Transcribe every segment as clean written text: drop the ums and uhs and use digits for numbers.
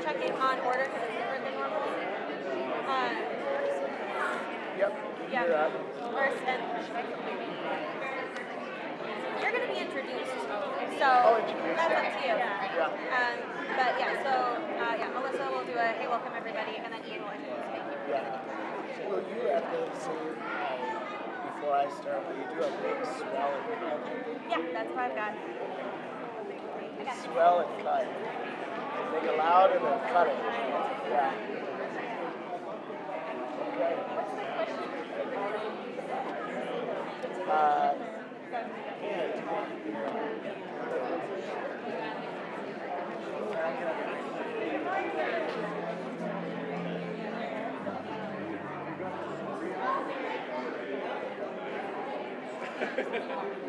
checking on order because it's different than normal. Yep. Yeah. First, and you're going to be introduced. So that's up to you. Yeah. But yeah, so Melissa will do a hey, welcome everybody, and then Ian will introduce me. Yeah. So will you have to say before I start, will you do a big swell and cut? Yeah, that's what I've got. Swell and cut. Make it loud and then cut it. Yeah. Okay. What's the question?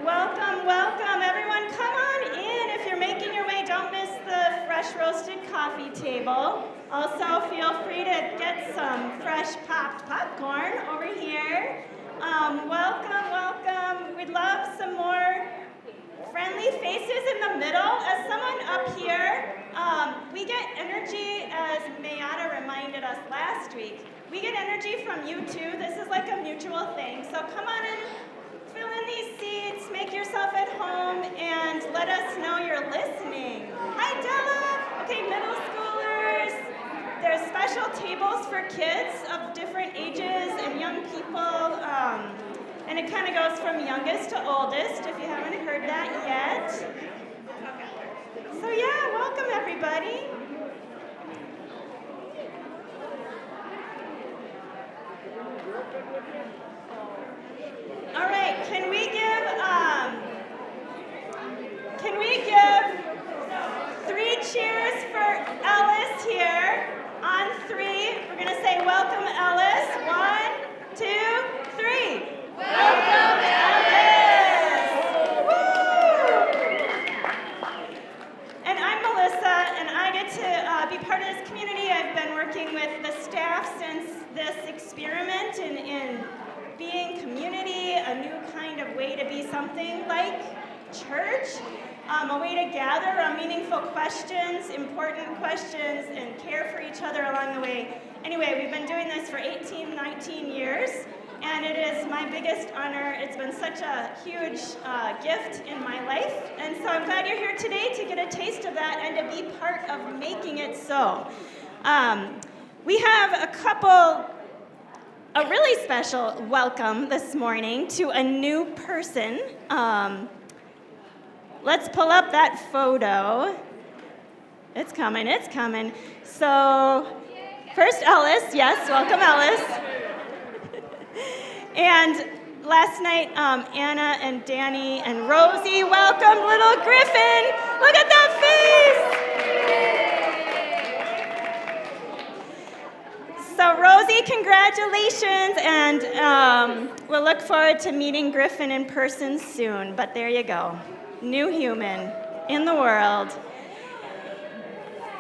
Welcome, everyone. Come on in. If you're making your way, don't miss the fresh roasted coffee table. Also, feel free to get some fresh popped popcorn over here. Welcome. We'd love some more friendly faces in the middle. As someone up here, we get energy, as Mayada reminded us last week. We get energy from you too. This is like a mutual thing. So come on in. Fill in these seats, make yourself at home, and let us know you're listening. Hi, Della. Okay, middle schoolers. There's special tables for kids of different ages and young people, and it kind of goes from youngest to oldest, if you haven't heard that yet. So yeah, welcome everybody. All right, can we give 3 cheers for Ellis here? On 3, we're going to say welcome Ellis. 1, 2, 3. Welcome Ellis! Woo! And I'm Melissa, and I get to be part of this community. I've been working with the staff since this experiment in being community, a new kind of way to be something like church, a way to gather around meaningful questions, important questions, and care for each other along the way. Anyway, we've been doing this for 18, 19 years, and it is my biggest honor. It's been such a huge gift in my life, and so I'm glad you're here today to get a taste of that and to be part of making it so. We have a really special welcome this morning to a new person. Let's pull up that photo. It's coming. So, first Ellis, yes, welcome Ellis. And last night, Anna and Danny and Rosie welcomed little Griffin. Look at that face! So Rosie, congratulations, and we'll look forward to meeting Griffin in person soon, but there you go. New human in the world.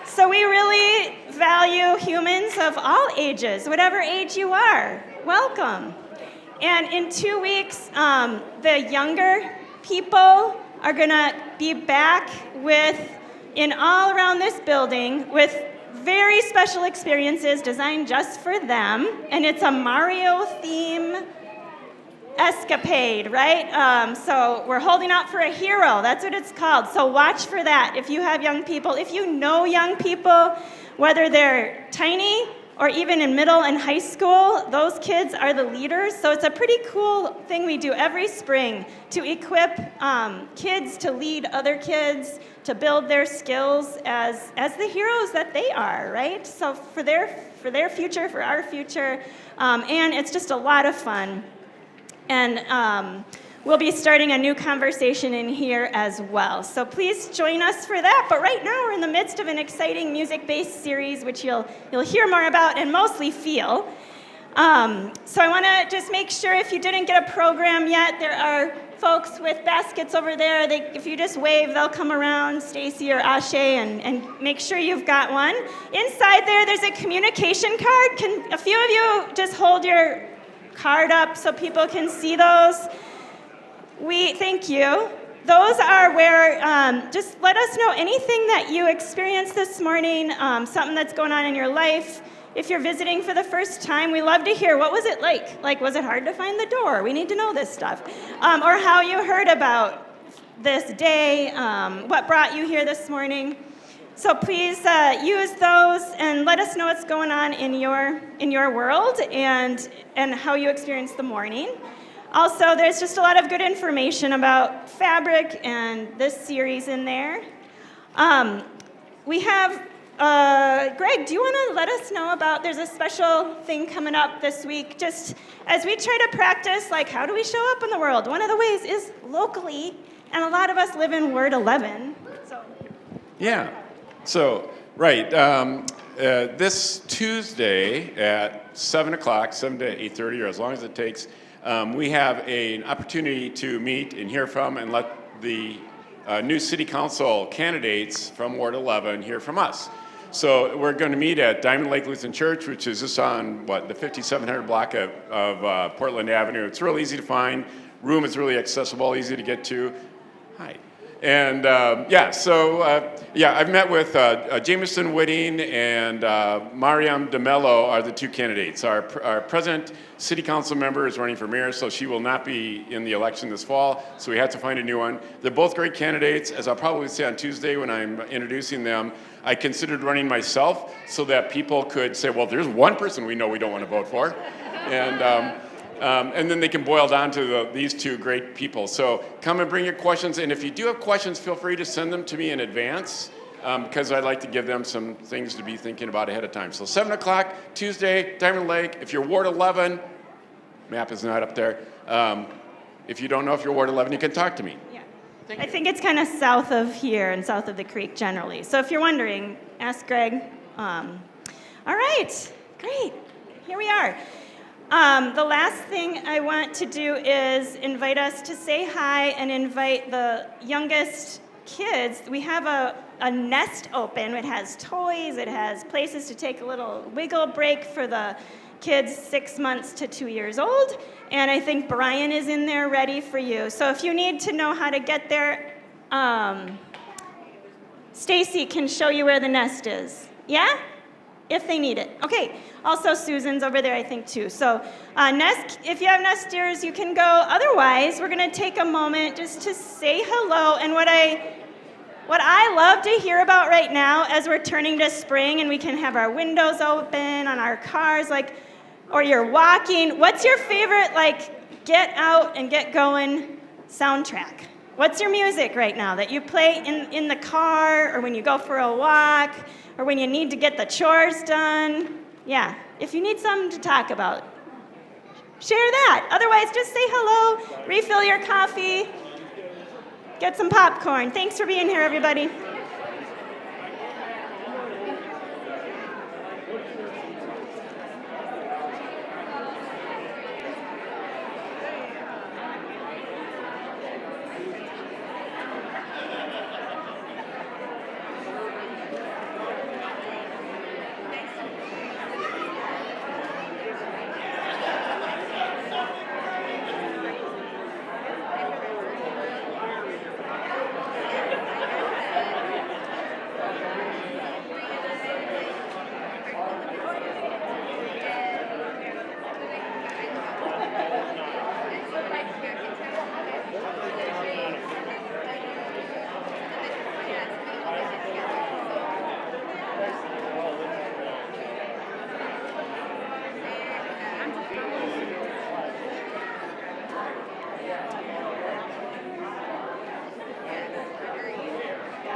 So we really value humans of all ages, whatever age you are. Welcome. And in 2 weeks, the younger people are going to be back in all around this building with very special experiences designed just for them. And it's a Mario theme escapade, right? So we're holding out for a hero. That's what it's called. So watch for that. If you have young people, if you know young people, whether they're tiny or even in middle and high school, those kids are the leaders. So it's a pretty cool thing we do every spring to equip kids to lead other kids, to build their skills as the heroes that they are, right? So for their future, for our future, and it's just a lot of fun. And we'll be starting a new conversation in here as well. So please join us for that. But right now we're in the midst of an exciting music-based series, which you'll hear more about and mostly feel. So I want to just make sure if you didn't get a program yet, there are folks with baskets over there. If you just wave, they'll come around, Stacy or Ashe, and make sure you've got one. Inside there's a communication card. Can a few of you just hold your card up so people can see those? Thank you. those are where, just let us know anything that you experienced this morning, something that's going on in your life. If you're visiting for the first time, we love to hear, what was it like? Like, was it hard to find the door? We need to know this stuff. Or how you heard about this day, what brought you here this morning. So please use those and let us know what's going on in your world and how you experienced the morning. Also, there's just a lot of good information about fabric and this series in there. We have Greg, do you want to let us know about, there's a special thing coming up this week, just as we try to practice, like, how do we show up in the world? One of the ways is locally, and a lot of us live in Ward 11. So. Yeah, so, right, this Tuesday at 7 o'clock, 7 to 8:30, or as long as it takes, we have an opportunity to meet and hear from and let the new city council candidates from Ward 11 hear from us. So we're going to meet at Diamond Lake Lutheran Church, which is just on, the 5700 block of Portland Avenue. It's real easy to find. Room is really accessible, easy to get to. Hi. And I've met with Jameson Whitting and Mariam DeMello are the two candidates. Our present city council member is running for mayor, so she will not be in the election this fall, so we had to find a new one. They're both great candidates. As I'll probably say on Tuesday when I'm introducing them, I considered running myself so that people could say, well, there's one person we know we don't want to vote for. And then they can boil down to these two great people. So come and bring your questions. And if you do have questions, feel free to send them to me in advance because I'd like to give them some things to be thinking about ahead of time. So 7 o'clock, Tuesday, Diamond Lake. If you're Ward 11, map is not up there. If you don't know if you're Ward 11, you can talk to me. Yeah. I think it's kind of south of here and south of the creek generally. So if you're wondering, ask Greg. All right, great. Here we are. The last thing I want to do is invite us to say hi and invite the youngest kids. We have a nest open. It has toys. It has places to take a little wiggle break for the kids 6 months to 2 years old. And I think Brian is in there ready for you. So if you need to know how to get there, Stacy can show you where the nest is. Yeah? If they need it. Okay. Also, Susan's over there, I think, too. So, nest, if you have nesters, you can go. Otherwise, we're going to take a moment just to say hello. And what I love to hear about right now, as we're turning to spring and we can have our windows open on our cars, or you're walking. What's your favorite, get out and get going soundtrack? What's your music right now that you play in the car, or when you go for a walk, or when you need to get the chores done? Yeah, if you need something to talk about, share that. Otherwise, just say hello, refill your coffee, get some popcorn. Thanks for being here, everybody.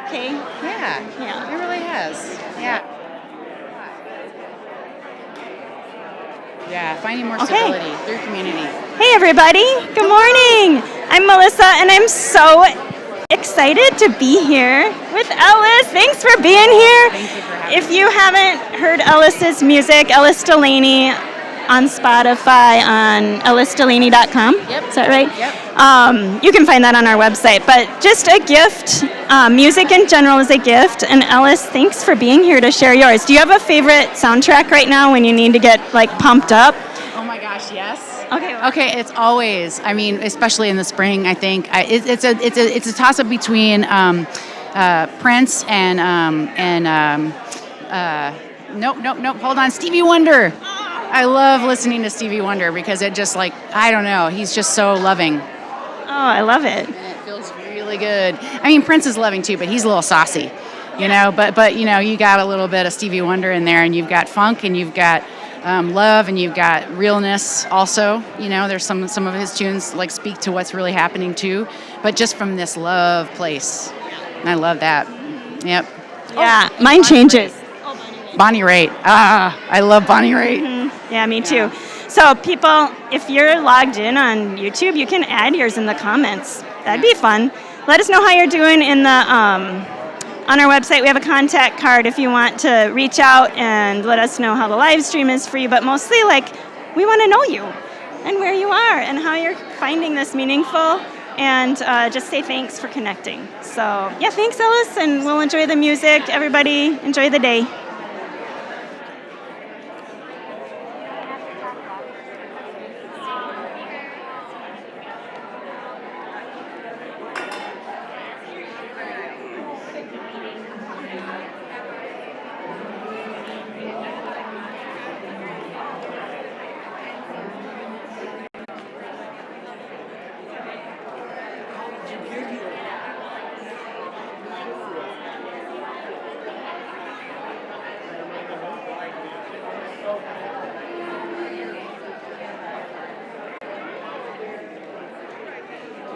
Okay. Yeah, it really has. Yeah. Yeah, finding more stability through community. Hey, everybody. Good morning. I'm Melissa, and I'm so excited to be here with Ellis. Thanks for being here. Thank you for having me. If you haven't heard Ellis's music, Ellis Delaney on Spotify on ellisdelaney.com. Yep. Is that right? Yep. You can find that on our website. But just a gift. Music in general is a gift. And Ellis, thanks for being here to share yours. Do you have a favorite soundtrack right now when you need to get pumped up? Oh my gosh, yes. Okay, it's always. I mean, especially in the spring. I think it's a toss up between Prince and nope. Hold on, Stevie Wonder. I love listening to Stevie Wonder because it just I don't know. He's just so loving. Oh, I love it. And it feels really good. I mean, Prince is loving too, but he's a little saucy, you know. But you know, you got a little bit of Stevie Wonder in there, and you've got funk, and you've got love, and you've got realness also. You know, there's some of his tunes speak to what's really happening too, but just from this love place. And I love that. Yep. Yeah, mine changes. Bonnie Raitt. I love Bonnie Raitt. Mm-hmm. Yeah, me too. So people, if you're logged in on YouTube, you can add yours in the comments. That'd be fun. Let us know how you're doing in the on our website. We have a contact card if you want to reach out and let us know how the live stream is for you. But mostly, we want to know you and where you are and how you're finding this meaningful. And just say thanks for connecting. So yeah, thanks, Ellis, and we'll enjoy the music. Everybody, enjoy the day.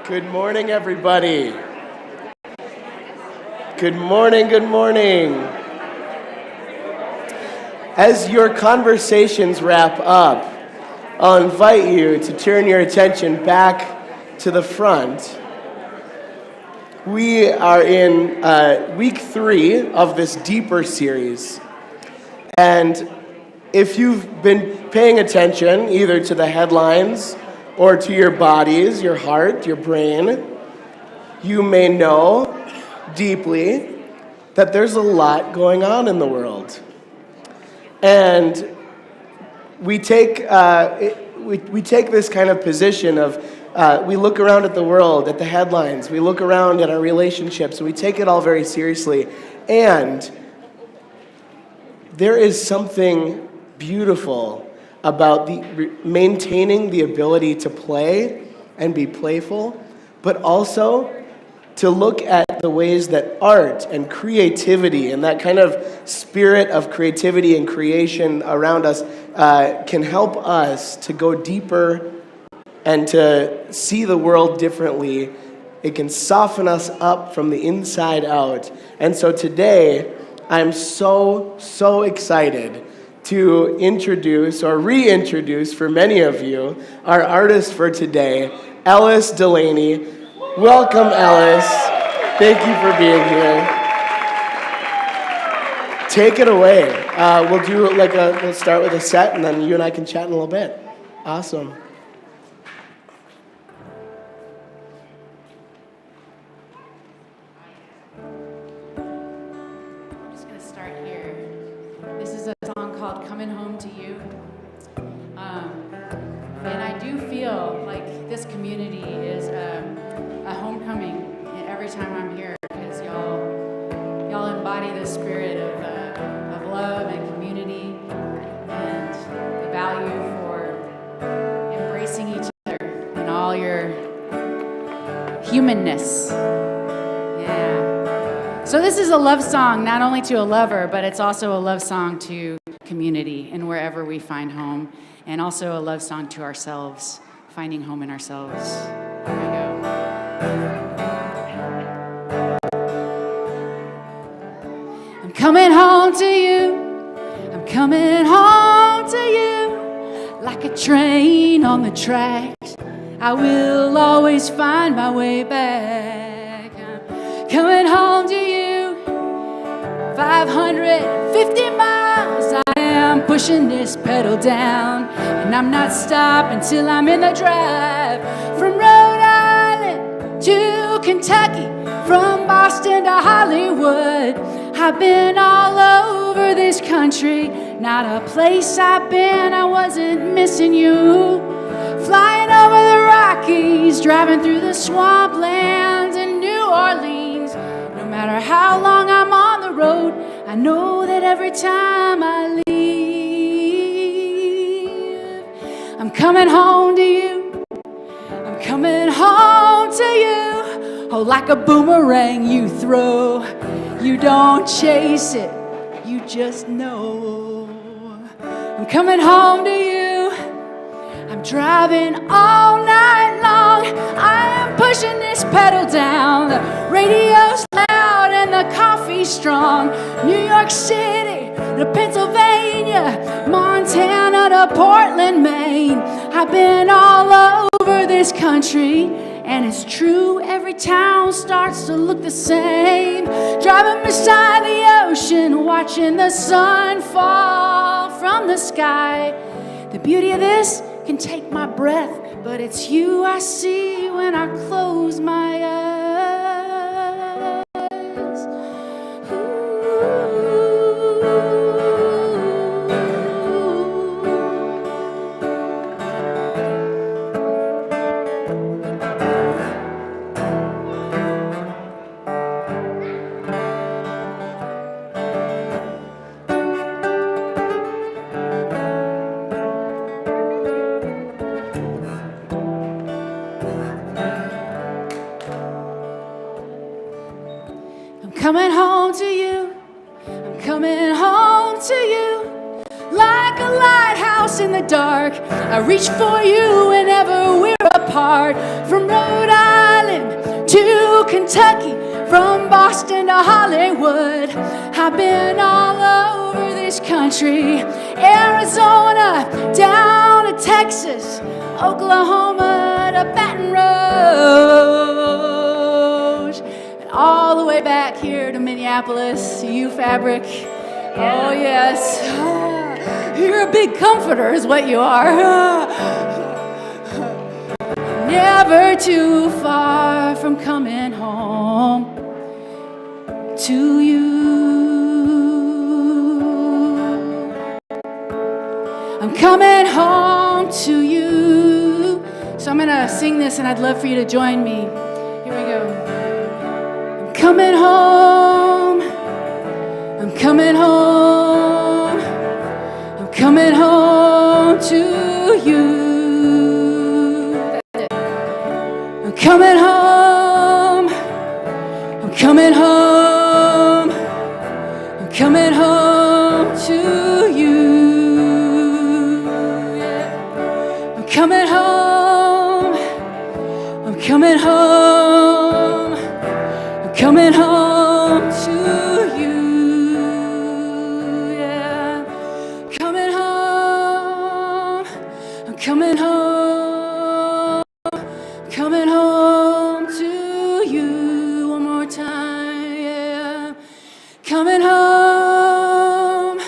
Good morning, everybody. Good morning, good morning. As your conversations wrap up, I'll invite you to turn your attention back to the front. We are in week 3 of this Deeper series. And if you've been paying attention either to the headlines or to your bodies, your heart, your brain, you may know deeply that there's a lot going on in the world. And we take this kind of position of we look around at the world, at the headlines, we look around at our relationships, and we take it all very seriously. And there is something beautiful about maintaining the ability to play and be playful, but also to look at the ways that art and creativity and that kind of spirit of creativity and creation around us can help us to go deeper and to see the world differently. It can soften us up from the inside out. And so today, I'm so excited to introduce or reintroduce for many of you our artist for today, Ellis Delaney. Welcome, Ellis. Thank you for being here. Take it away. We'll do we'll start with a set, and then you and I can chat in a little bit. Awesome. I'm just gonna start here. This is a song called "Coming Home to You," and I do feel like this community is a homecoming every time I'm here, because y'all embody the spirit of love and community and the value for embracing each other and all your humanness. Yeah. So this is a love song not only to a lover, but it's also a love song to community and wherever we find home, and also a love song to ourselves, finding home in ourselves. Here we go. I'm coming home to you. I'm coming home to you. Like a train on the tracks, I will always find my way back. I'm coming home to you. 550 miles I am pushing this pedal down, and I'm not stopping till I'm in the drive. From Rhode Island to Kentucky, from Boston to Hollywood, I've been all over this country. Not a place I've been I wasn't missing you. flying over the Rockies, driving through the swamplands in New Orleans. No matter how long I'm on the road, I know that every time I leave, I'm coming home to you. I'm coming home to you. Oh, like a boomerang you throw. You don't chase it, you just know. I'm coming home to you. I'm driving all night long. I am pushing this pedal down. The radio's loud and the coffee's strong. New York City to Pennsylvania, Montana to Portland, Maine. I've been all over this country, and it's true, every town starts to look the same. Driving beside the ocean, watching the sun fall from the sky. The beauty of this can take my breath, but it's you I see when I close my eyes. Coming home to you, I'm coming home to you. Like a lighthouse in the dark, I reach for you whenever we're apart. From Rhode Island to Kentucky, from Boston to Hollywood, I've been all over this country. Arizona down to Texas, Oklahoma to Baton Rouge, and all the way back here to Minneapolis, you fabric. Oh yes, you're a big comforter is what you are. Never too far from coming home to you. I'm coming home to you. So I'm gonna sing this and I'd love for you to join me. Here we go. I'm coming home. I'm coming home. I'm coming home to you. I'm coming home. I'm coming home. I'm coming home to you. Yeah. I'm coming home. I'm coming home. I'm coming home to you. Yeah. Coming home. I'm coming home. Coming home to you one more time, yeah. Coming home,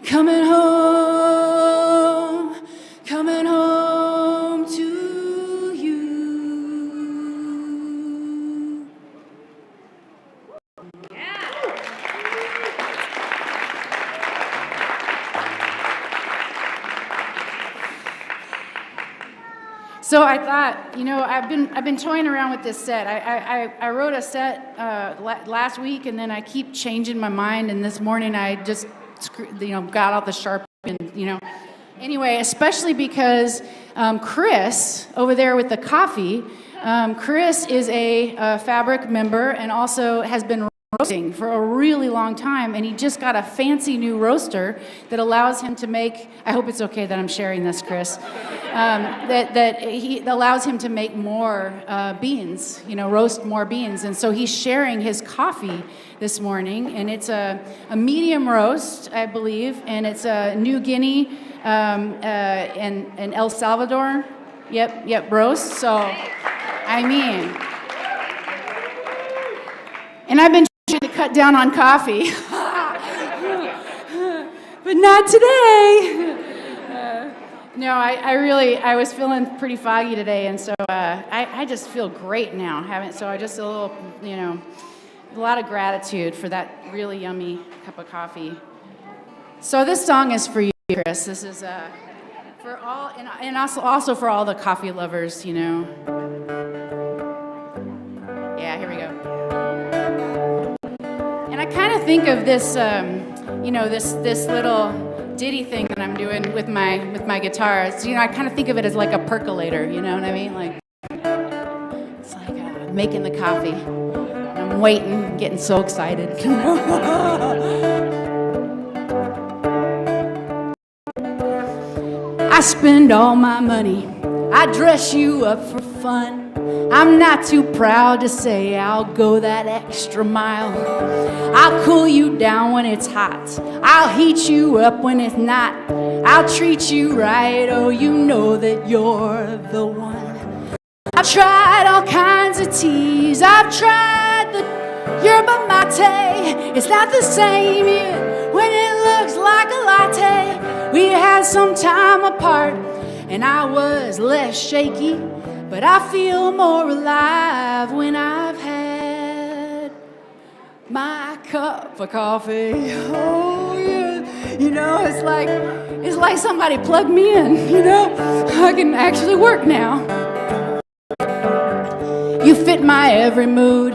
coming home, coming home to you. So I thought, you know, I've been toying around with this set. I wrote a set last week, and then I keep changing my mind. And this morning I just, got out the Sharpie, and Anyway, especially because Chris over there with the coffee, Chris is a Fabric member and also has been roasting for a really long time, and he just got a fancy new roaster that allows him to make, I hope it's okay that I'm sharing this, Chris, that he allows him to make more beans, roast more beans. And so he's sharing his coffee this morning, and it's a medium roast, I believe, and it's a New Guinea and El Salvador, yep, roast. So, and I've been trying to cut down on coffee, but not today. No, I was feeling pretty foggy today, and so I just feel great now. So I just a little, a lot of gratitude for that really yummy cup of coffee. So this song is for you, Chris. This is For all, and also for all the coffee lovers, you know. Yeah, here we go. And I kind of think of this, this little ditty thing that I'm doing with my guitar. It's, I kind of think of it as like a percolator. You know what I mean? Like it's like making the coffee. I'm waiting, getting so excited. I spend all my money, I dress you up for fun. I'm not too proud to say I'll go that extra mile. I'll cool you down when it's hot, I'll heat you up when it's not. I'll treat you right, oh you know that you're the one. I've tried all kinds of teas, I've tried the yerba mate. It's not the same even when it looks like a latte. We had some time apart and I was less shaky, but I feel more alive when I've had my cup of coffee. Oh yeah, it's like somebody plugged me in, I can actually work now. You fit my every mood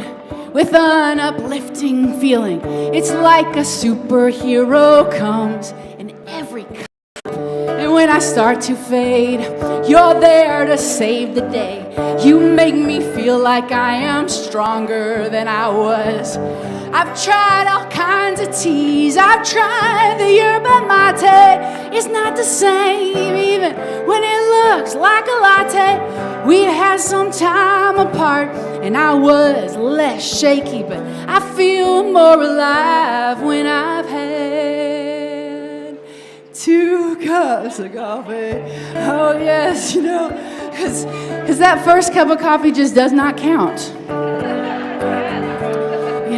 with an uplifting feeling. It's like a superhero comes in every cup. And when I start to fade, you're there to save the day. You make me feel like I am stronger than I was. I've tried all kinds of teas, I've tried the yerba mate. It's not the same even when it looks like a latte. We had some time apart and I was less shaky, but I feel more alive when I've had 2 cups of coffee. Oh yes, because that first cup of coffee just does not count.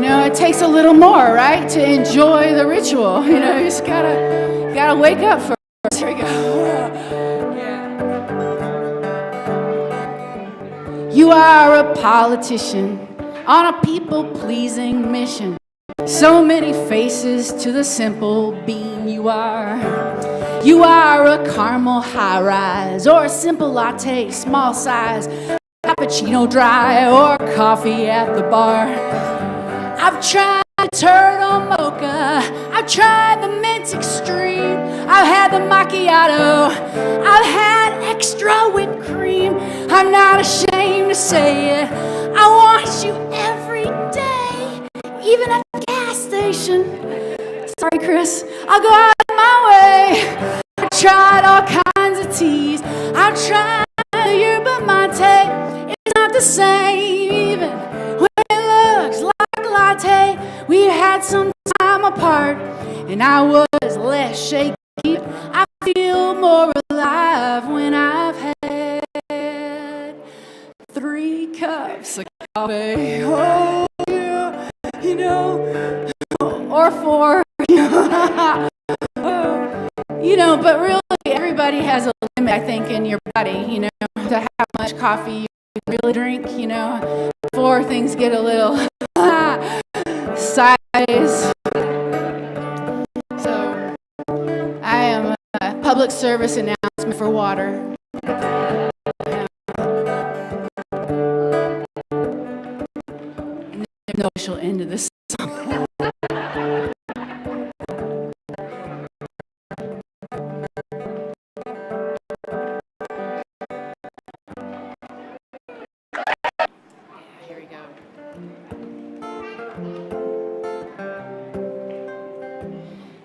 It takes a little more, right, to enjoy the ritual. You just gotta wake up first. Here we go. Yeah. You are a politician on a people-pleasing mission. So many faces to the simple bean you are. You are a caramel high-rise or a simple latte, small size, cappuccino dry or coffee at the bar. I've tried turtle mocha, I've tried the mint extreme, I've had the macchiato, I've had extra whipped cream. I'm not ashamed to say it, I want you every day, even at the gas station. Sorry, Chris, I'll go out of my way. I've tried all kinds of teas, I've tried the yerba mate. It's not the same even when it looks like latte. We had some time apart and I was less shaky. I feel more alive when I've had 3 cups of coffee. Oh yeah, or 4. But really everybody has a limit, I think, in your body, to how much coffee you really drink, 4 things get a little size. So I am a public service announcement for water. And there's no official end to this song. Here we go.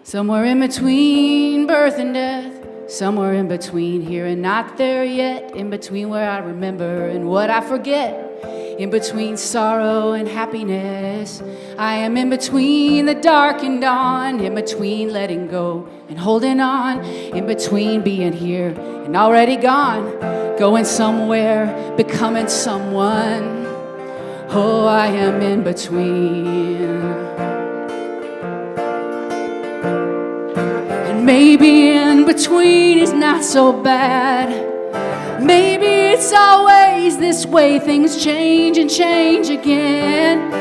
Somewhere in between birth and death, somewhere in between here and not there yet, in between where I remember and what I forget, in between sorrow and happiness. I am in between the dark and dawn, in between letting go and holding on, in between being here and already gone, going somewhere, becoming someone. Oh, I am in between. Maybe in between is not so bad. Maybe it's always this way. Things change and change again.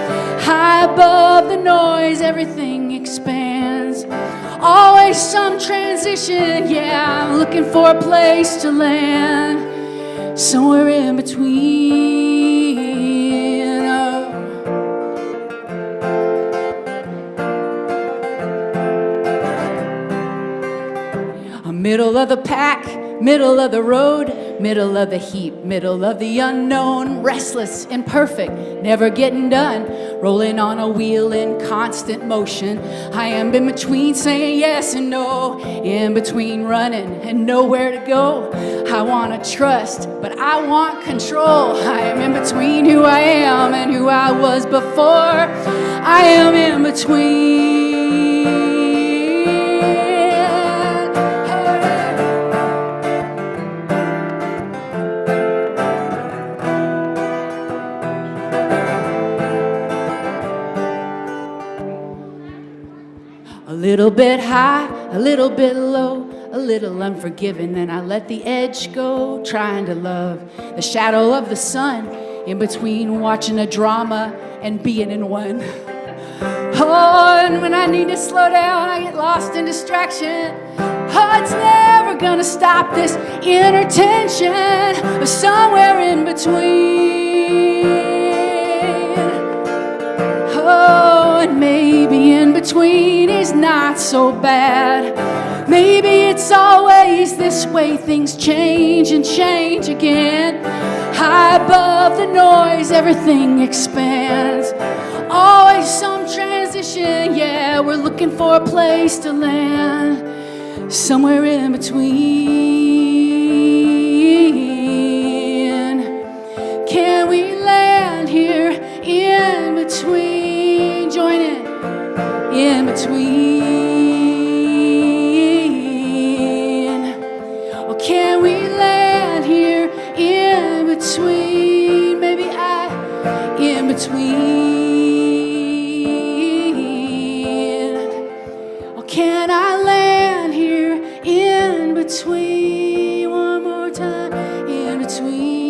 High above the noise, everything expands. Always some transition, yeah, I'm looking for a place to land. Somewhere in between. Middle of the pack, middle of the road, middle of the heap, middle of the unknown, restless, imperfect, never getting done, rolling on a wheel in constant motion. I am in between saying yes and no, in between running and nowhere to go. I want to trust, but I want control. I am in between who I am and who I was before. I am in between. A little bit high, a little bit low, a little unforgiving, then I let the edge go, trying to love the shadow of the sun, in between watching a drama and being in one. Oh, and when I need to slow down, I get lost in distraction. Oh, it's never gonna stop this inner tension, but somewhere in between. Oh, and maybe in between is not so bad. Maybe it's always this way, things change and change again. High above the noise, everything expands. Always some transition, yeah, we're looking for a place to land. Somewhere in between. Can we land here in between? Join in between. Or can we land here in between? Maybe in between. Or can I land here in between? One more time, in between.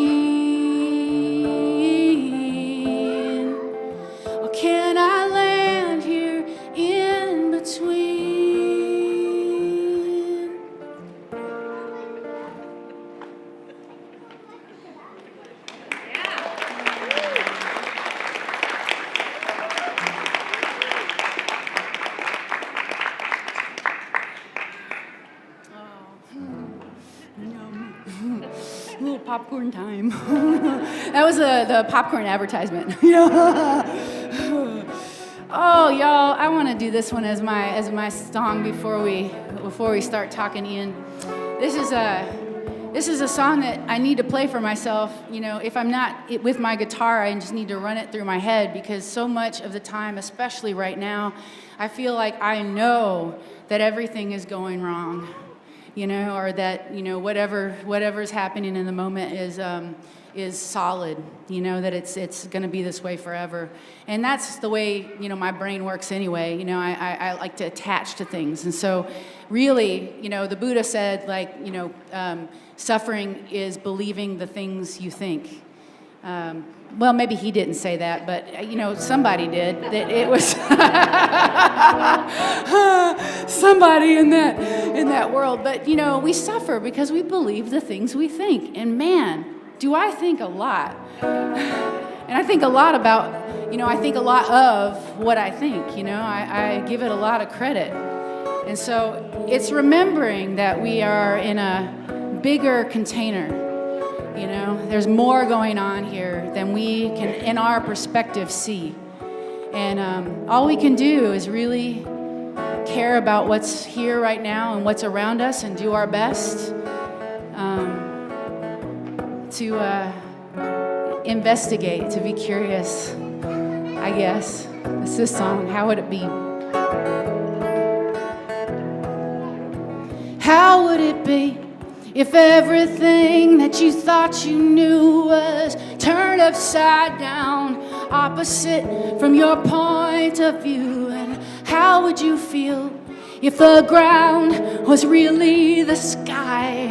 Or can I land here in between? A little popcorn time. That was the popcorn advertisement. Oh, y'all! I want to do this one as my song before we start talking in. This is a song that I need to play for myself. You know, if I'm not with my guitar, I just need to run it through my head, because so much of the time, especially right now, I feel like I know that everything is going wrong. You know, or that, you know, whatever's happening in the moment is solid. You know, that it's going to be this way forever, and that's the way, you know, my brain works anyway. You know, I like to attach to things, and so really, you know, the Buddha said, like, you know, suffering is believing the things you think. Well, maybe he didn't say that, but, you know, somebody did. That it was somebody in that world. But, you know, we suffer because we believe the things we think. And man, do I think a lot. And I think a lot about, you know, I think a lot of what I think. You know, I give it a lot of credit. And so it's remembering that we are in a bigger container. You know, there's more going on here than we can, in our perspective, see. And all we can do is really care about what's here right now and what's around us, and do our best to investigate, to be curious, I guess. It's this song, How Would It Be? How would it be if everything that you thought you knew was turned upside down, opposite from your point of view? And how would you feel if the ground was really the sky?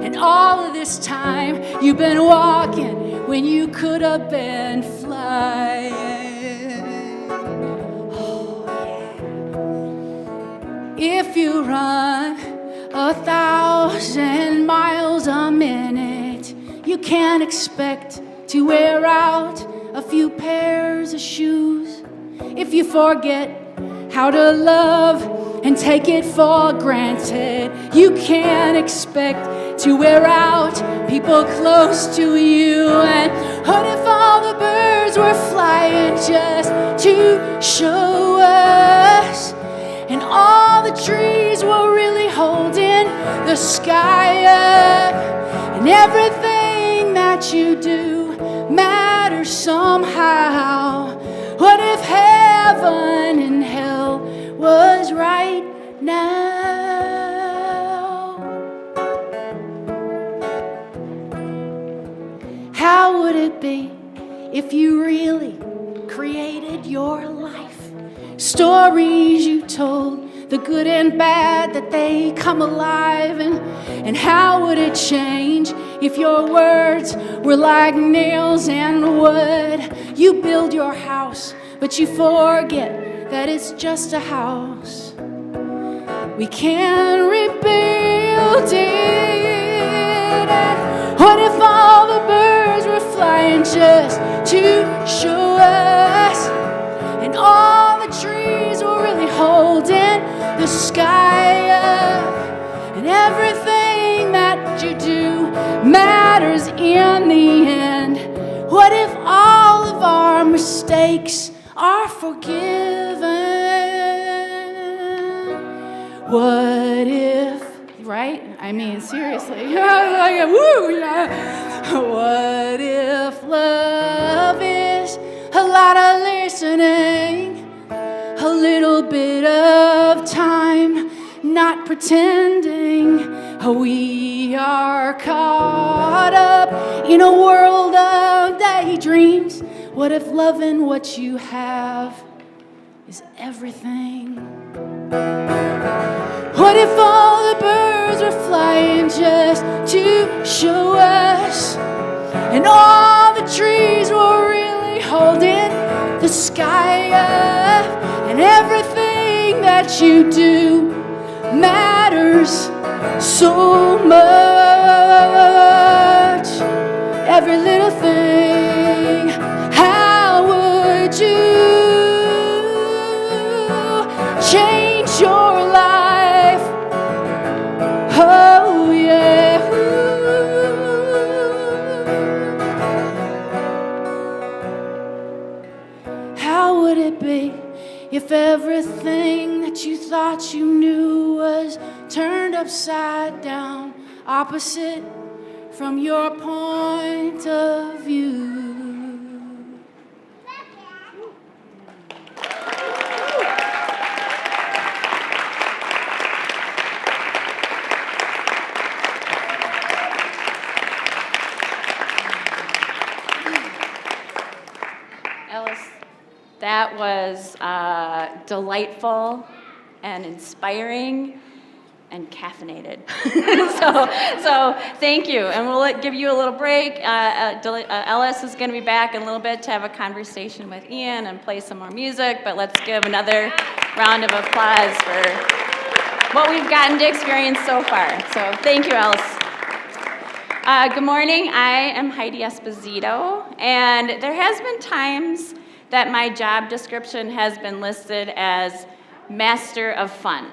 And all of this time you've been walking when you could have been flying. If you run 1,000 miles a minute, you can't expect to wear out a few pairs of shoes. If you forget how to love and take it for granted, you can't expect to wear out people close to you. And what if all the birds were flying just to show us, and all the trees were really holding the sky up, and everything that you do matters somehow? What if heaven and hell was right now? How would it be if you really created your life? Stories you told, the good and bad, that they come alive. And how would it change if your words were like nails and wood? You build your house, but you forget that it's just a house. We can rebuild it. What if all the birds were flying just to show us, and all the trees were really holding the sky up, and everything that you do matters in the end? What if all of our mistakes are forgiven? What if, right? I mean, seriously. Like, woo, yeah. What if love is a lot of listening, a little bit of time, not pretending we are caught up in a world of daydreams? What if loving what you have is everything? What if all the birds were flying just to show us, and all the trees were really holding the sky up, and everything that you do matters so much? Every little thing. How would you change your life? Oh yeah. How would it be if everything that you thought you knew was turned upside down, opposite from your point of view? Ellis, that was delightful and inspiring and caffeinated. so thank you. And we'll give you a little break. Ellis is going to be back in a little bit to have a conversation with Ian and play some more music. But let's give another round of applause for what we've gotten to experience so far. So thank you, Ellis. Good morning. I am Heidi Esposito, and there has been times that my job description has been listed as Master of Fun.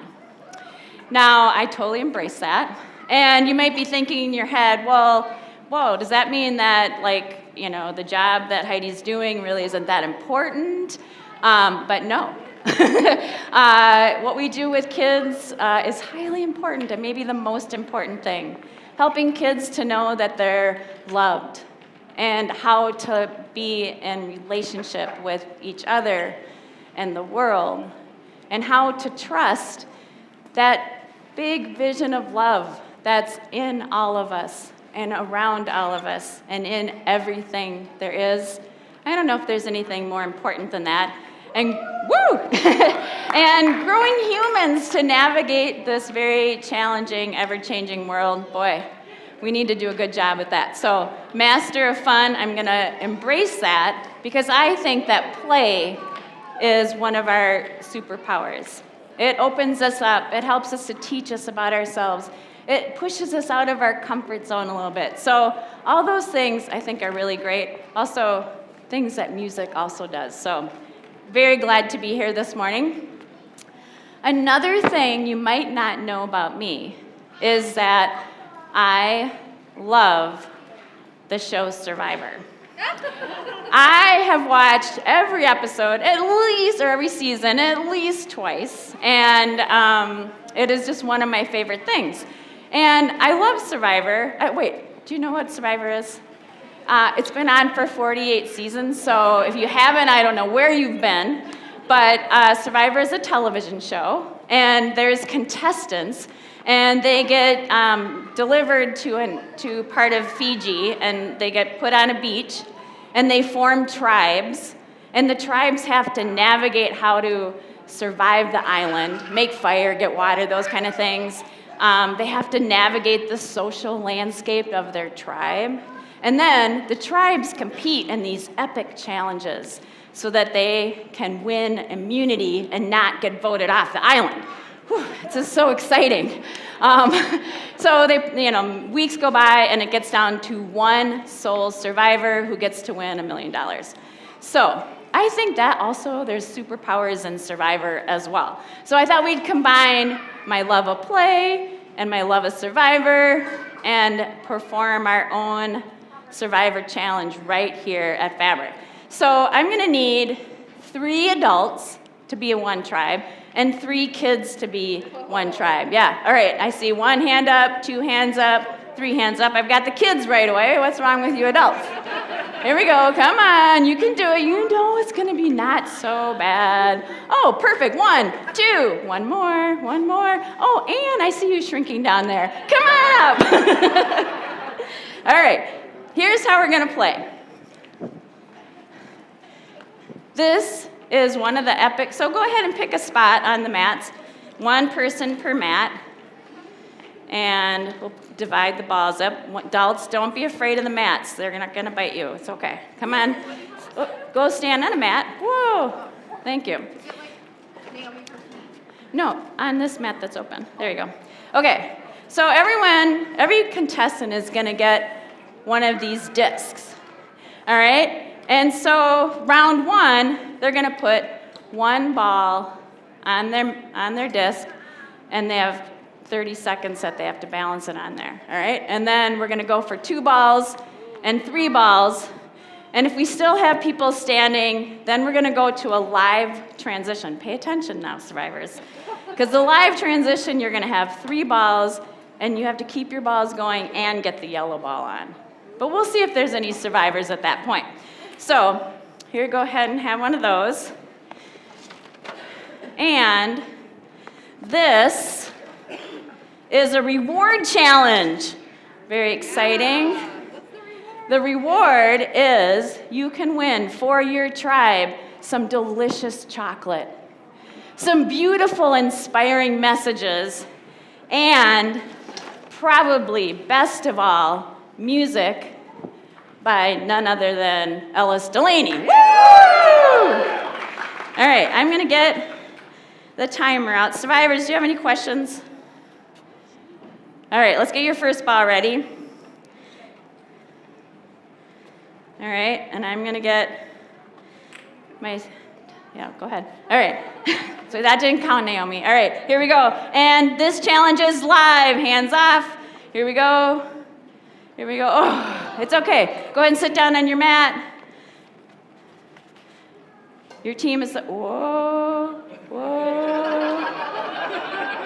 Now, I totally embrace that, and you might be thinking in your head, well, whoa, does that mean that, like, you know, the job that Heidi's doing really isn't that important? But no. What we do with kids is highly important, and maybe the most important thing. Helping kids to know that they're loved and how to be in relationship with each other and the world, and how to trust that big vision of love that's in all of us and around all of us and in everything there is. I don't know if there's anything more important than that. And woo! And growing humans to navigate this very challenging, ever-changing world. Boy, we need to do a good job with that. So, Master of Fun, I'm going to embrace that because I think that play is one of our superpowers. It opens us up. It helps us to teach us about ourselves. It pushes us out of our comfort zone a little bit. So all those things I think are really great. Also, things that music also does. So very glad to be here this morning. Another thing you might not know about me is that I love the show Survivor. I have watched every episode at least, or every season at least twice, and it is just one of my favorite things. And I love Survivor. Wait, do you know what Survivor is? It's been on for 48 seasons, so if you haven't, I don't know where you've been. But Survivor is a television show, and there's contestants, and they get delivered to part of Fiji, and they get put on a beach, and they form tribes, and the tribes have to navigate how to survive the island, make fire, get water, those kind of things. They have to navigate the social landscape of their tribe. And then the tribes compete in these epic challenges so that they can win immunity and not get voted off the island. Whew, it's just so exciting. So weeks go by and it gets down to one sole survivor who gets to win $1 million. So I think that also there's superpowers in Survivor as well. So I thought we'd combine my love of play and my love of Survivor and perform our own Survivor challenge right here at Fabric. So I'm gonna need 3 adults to be in one tribe and 3 kids to be one tribe. Yeah, all right, I see 1 hand up, 2 hands up, 3 hands up. I've got the kids right away. What's wrong with you adults? Here we go, come on, you can do it. You know it's gonna be not so bad. Oh, perfect, 1, 2, 1 more, 1 more. Oh, and I see you shrinking down there. Come on up. All right, here's how we're gonna play. This is one of the epic, so go ahead and pick a spot on the mats. 1 person per mat. And we'll divide the balls up. Adults, don't be afraid of the mats. They're not gonna bite you, it's okay. Come on, go stand on a mat. Whoa, thank you. No, on this mat that's open. There you go. Okay, so every contestant is gonna get one of these discs, all right? And so round 1, they're gonna put 1 ball on their disc, and they have 30 seconds that they have to balance it on there, all right? And then we're gonna go for 2 balls and 3 balls, and if we still have people standing, then we're gonna go to a live transition. Pay attention now, survivors, because the live transition, you're gonna have 3 balls, and you have to keep your balls going and get the yellow ball on. But we'll see if there's any survivors at that point. So here, go ahead and have one of those. And this is a reward challenge. Very exciting. The reward is you can win for your tribe some delicious chocolate, some beautiful, inspiring messages, and probably, best of all, music by none other than Ellis, Delaney. Woo! All right, I'm gonna get the timer out. Survivors, do you have any questions? All right, let's get your first ball ready. All right, and I'm gonna get yeah, go ahead. All right, so that didn't count, Naomi. All right, here we go. And this challenge is live, hands off. Here we go. Here we go. Oh, it's okay. Go ahead and sit down on your mat. Your team is, whoa, whoa.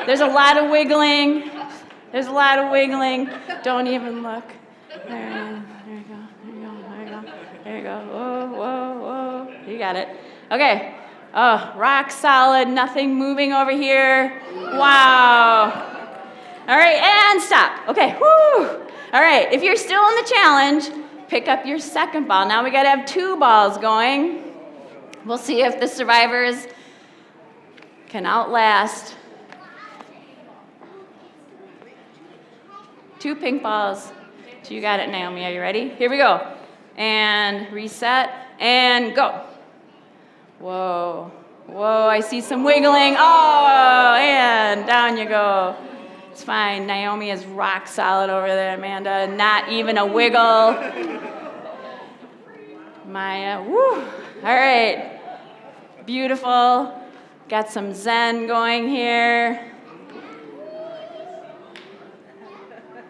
There's a lot of wiggling. There's a lot of wiggling. Don't even look. There you go, there you go, there you go, there you go. Whoa, whoa, whoa. You got it. Okay. Oh, rock solid, nothing moving over here. Wow. All right, and stop. Okay, whoo. All right, if you're still in the challenge, pick up your second ball. Now we gotta have 2 balls going. We'll see if the survivors can outlast 2 pink balls. So you got it, Naomi. Are you ready? Here we go. And reset, and go. Whoa, whoa, I see some wiggling. Oh! down you go. It's fine. Naomi is rock solid over there, Amanda. Not even a wiggle. Maya, woo. All right. Beautiful. Got some zen going here.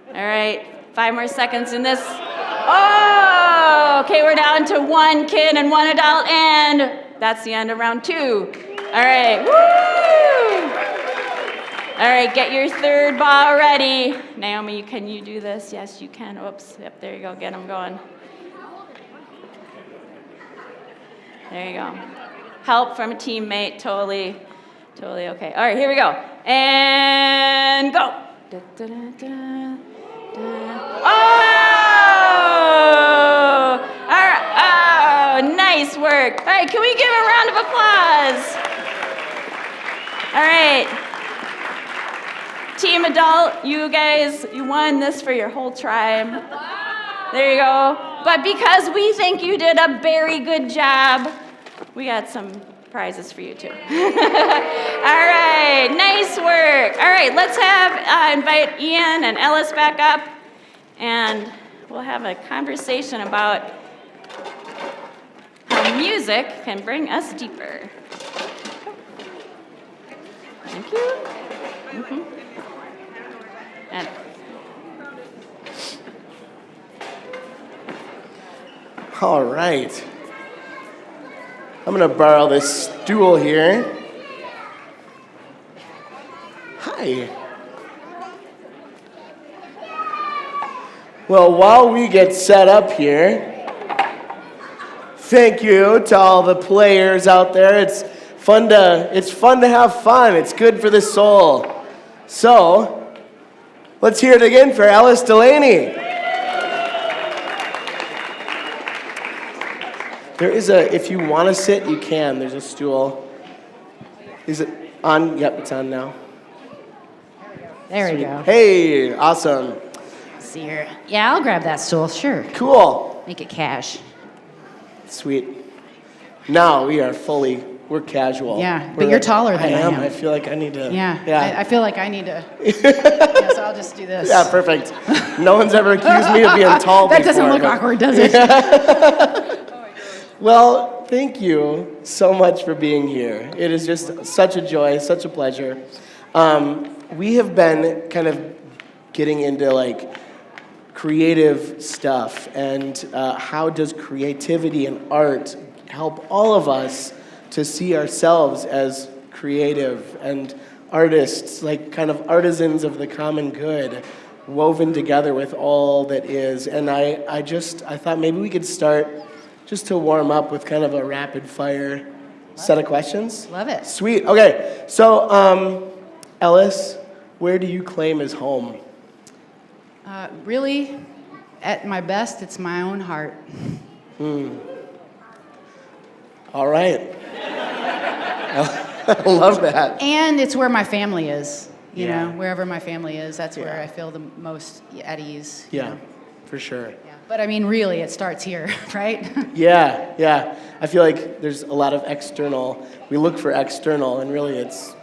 All right. 5 more seconds in this. Oh, okay, we're down to 1 kid and 1 adult, and that's the end of round 2. All right, woo! All right, get your 3rd ball ready. Naomi, can you do this? Yes, you can. Oops, yep, there you go, get them going. There you go. Help from a teammate, totally okay. All right, here we go. And go. Da, da, da, da. Oh! Oh, nice work. All right, can we give a round of applause? All right. Team adult, you guys, you won this for your whole tribe. There you go. But because we think you did a very good job, we got some prizes for you too. All right, nice work. All right, let's invite Ian and Ellis back up, and we'll have a conversation about how music can bring us deeper. Thank you. Mm-hmm. And All right. I'm going to borrow this stool here. Hi. Well, while we get set up here, thank you to all the players out there. It's fun to have fun. It's good for the soul. So, let's hear it again for Ellis Delaney. There is if you want to sit, you can. There's a stool. Is it on? Yep, it's on now. There we go. Hey, awesome. See here. Yeah, I'll grab that stool, sure. Cool. Make it cash. Sweet. Now we're casual. Yeah, but you're taller than I am. I feel like I need to. Yeah. I feel like I need to. Yeah, so I'll just do this. Yeah, perfect. No one's ever accused me of being tall That before. doesn't look awkward, does it? Well, thank you so much for being here. It is just such a joy, such a pleasure. We have been kind of getting into like creative stuff and how does creativity and art help all of us to see ourselves as creative and artists, like kind of artisans of the common good, woven together with all that is. And I thought maybe we could start just to warm up with kind of a rapid fire set of questions. Love it. Sweet. Okay. So, Ellis, where do you claim is home? Really, at my best, it's my own heart. All right. I love that. And it's where my family is. You Yeah. know, wherever my family is, that's where Yeah. I feel the most at ease. you Yeah, know. for sure. Yeah. But I mean, really, it starts here, right? Yeah. I feel like there's a lot of external. We look for external, and really, it's.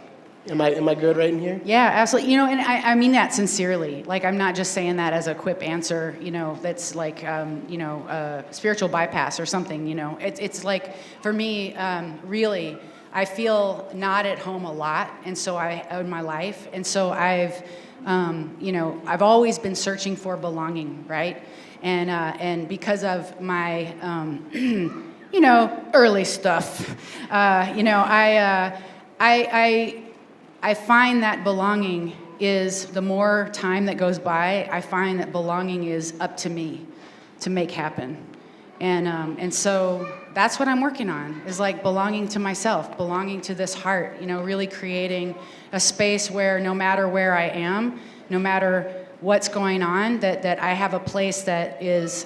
Am I good right in here? Yeah, absolutely. You know, and I mean that sincerely. Like, I'm not just saying that as a quip answer, you know, that's like, spiritual bypass or something, you know. It's like, for me, really, I feel not at home a lot, and so in my life. And so I've always been searching for belonging, right? And because of my, early stuff, I find that belonging is, the more time that goes by, I find that belonging is up to me to make happen. And so that's what I'm working on, is like belonging to myself, belonging to this heart, really creating a space where no matter where I am, no matter what's going on, that I have a place that is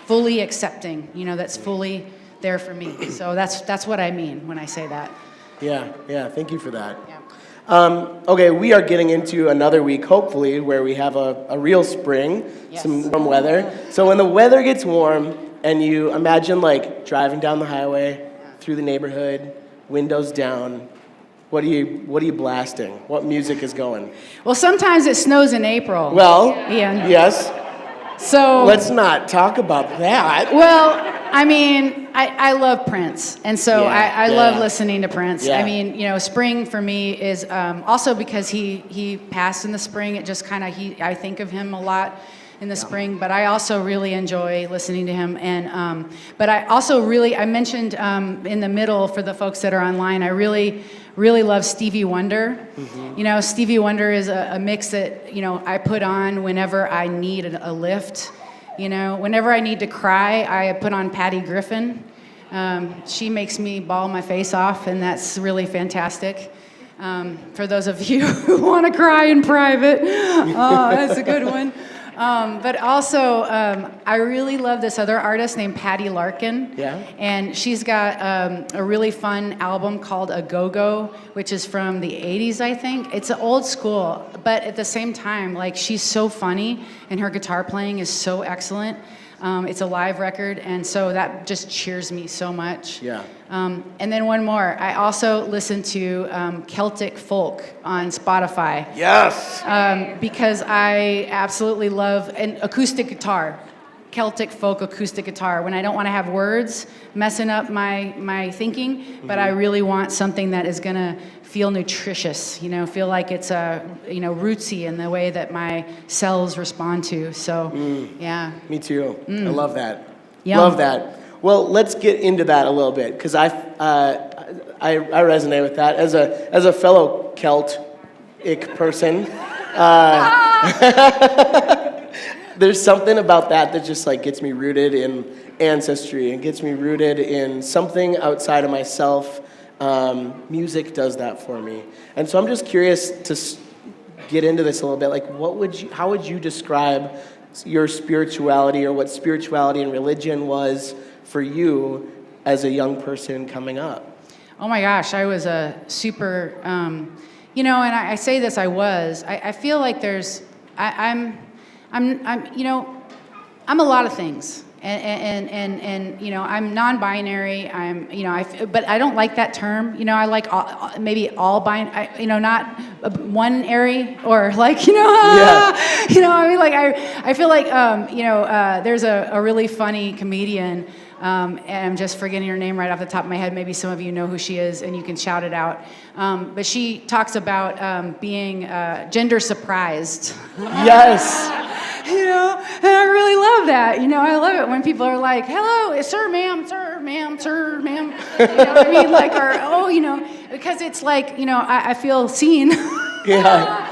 fully accepting, that's fully there for me. So that's what I mean when I say that. Yeah, thank you for that. Yeah. Okay, we are getting into another week, hopefully, where we have a real spring, Yes. some warm weather. So when the weather gets warm, and you imagine like driving down the highway, through the neighborhood, windows down, What are you blasting? What music is going? Well, sometimes it snows in April. Well, Ian. yes. So Let's not talk about that. well, I mean, I love Prince, and so Yeah, I yeah, love yeah. listening to Prince. Yeah. I mean, spring for me is also because he passed in the spring. It just kind of I think of him a lot in the spring, but I also really enjoy listening to him. And but I also I mentioned in the middle for the folks that are online, I really love Stevie Wonder. Mm-hmm. Stevie Wonder is a mix that I put on whenever I need a lift. Whenever I need to cry, I put on Patty Griffin. She makes me bawl my face off, and that's really fantastic. For those of you who want to cry in private, that's a good one. But also, I really love this other artist named Patty Larkin. Yeah. And she's got a really fun album called A Go-Go, which is from the 80s, I think. It's old school, but at the same time, like, she's so funny, and her guitar playing is so excellent. It's a live record, and so that just cheers me so much. Yeah. And then one more. I also listen to Celtic folk on Spotify. Yes. Because I absolutely love an acoustic guitar, Celtic folk acoustic guitar. When I don't want to have words messing up my thinking, but I really want something that is going to feel nutritious, feel like it's rootsy in the way that my cells respond to. So, yeah. Me too. I love that. Yum. Love that. Well, let's get into that a little bit, because I resonate with that as a fellow Celtic person. There's something about that just like gets me rooted in ancestry and gets me rooted in something outside of myself. Music does that for me, and so I'm just curious to get into this a little bit. Like, how would you describe your spirituality, or what spirituality and religion was for you as a young person coming up? Oh my gosh, I was a super, and I say this, I feel like I'm a lot of things. And I'm non-binary. But I don't like that term. I like maybe all not one-ary, or like Yeah. I feel like there's a really funny comedian, and I'm just forgetting her name right off the top of my head. Maybe some of you know who she is, and you can shout it out. But she talks about being gender surprised. Yes. And I really love that. I love it when people are like, "Hello, sir, ma'am, sir, ma'am, sir, ma'am." You know what I mean? Like, or because it's like, I feel seen. Yeah.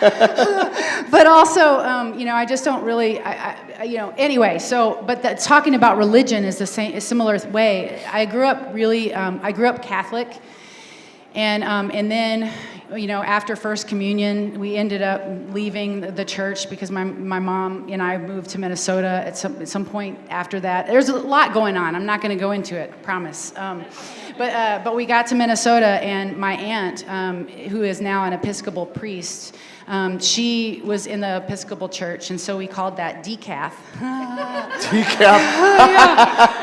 But also, I just don't really, anyway. So, but talking about religion is a similar way. I grew up Catholic, and then, after First Communion, we ended up leaving the church because my mom and I moved to Minnesota at some point after that. There's a lot going on. I'm not going to go into it, promise. But we got to Minnesota, and my aunt, who is now an Episcopal priest, she was in the Episcopal church, and so we called that decaf. Decaf.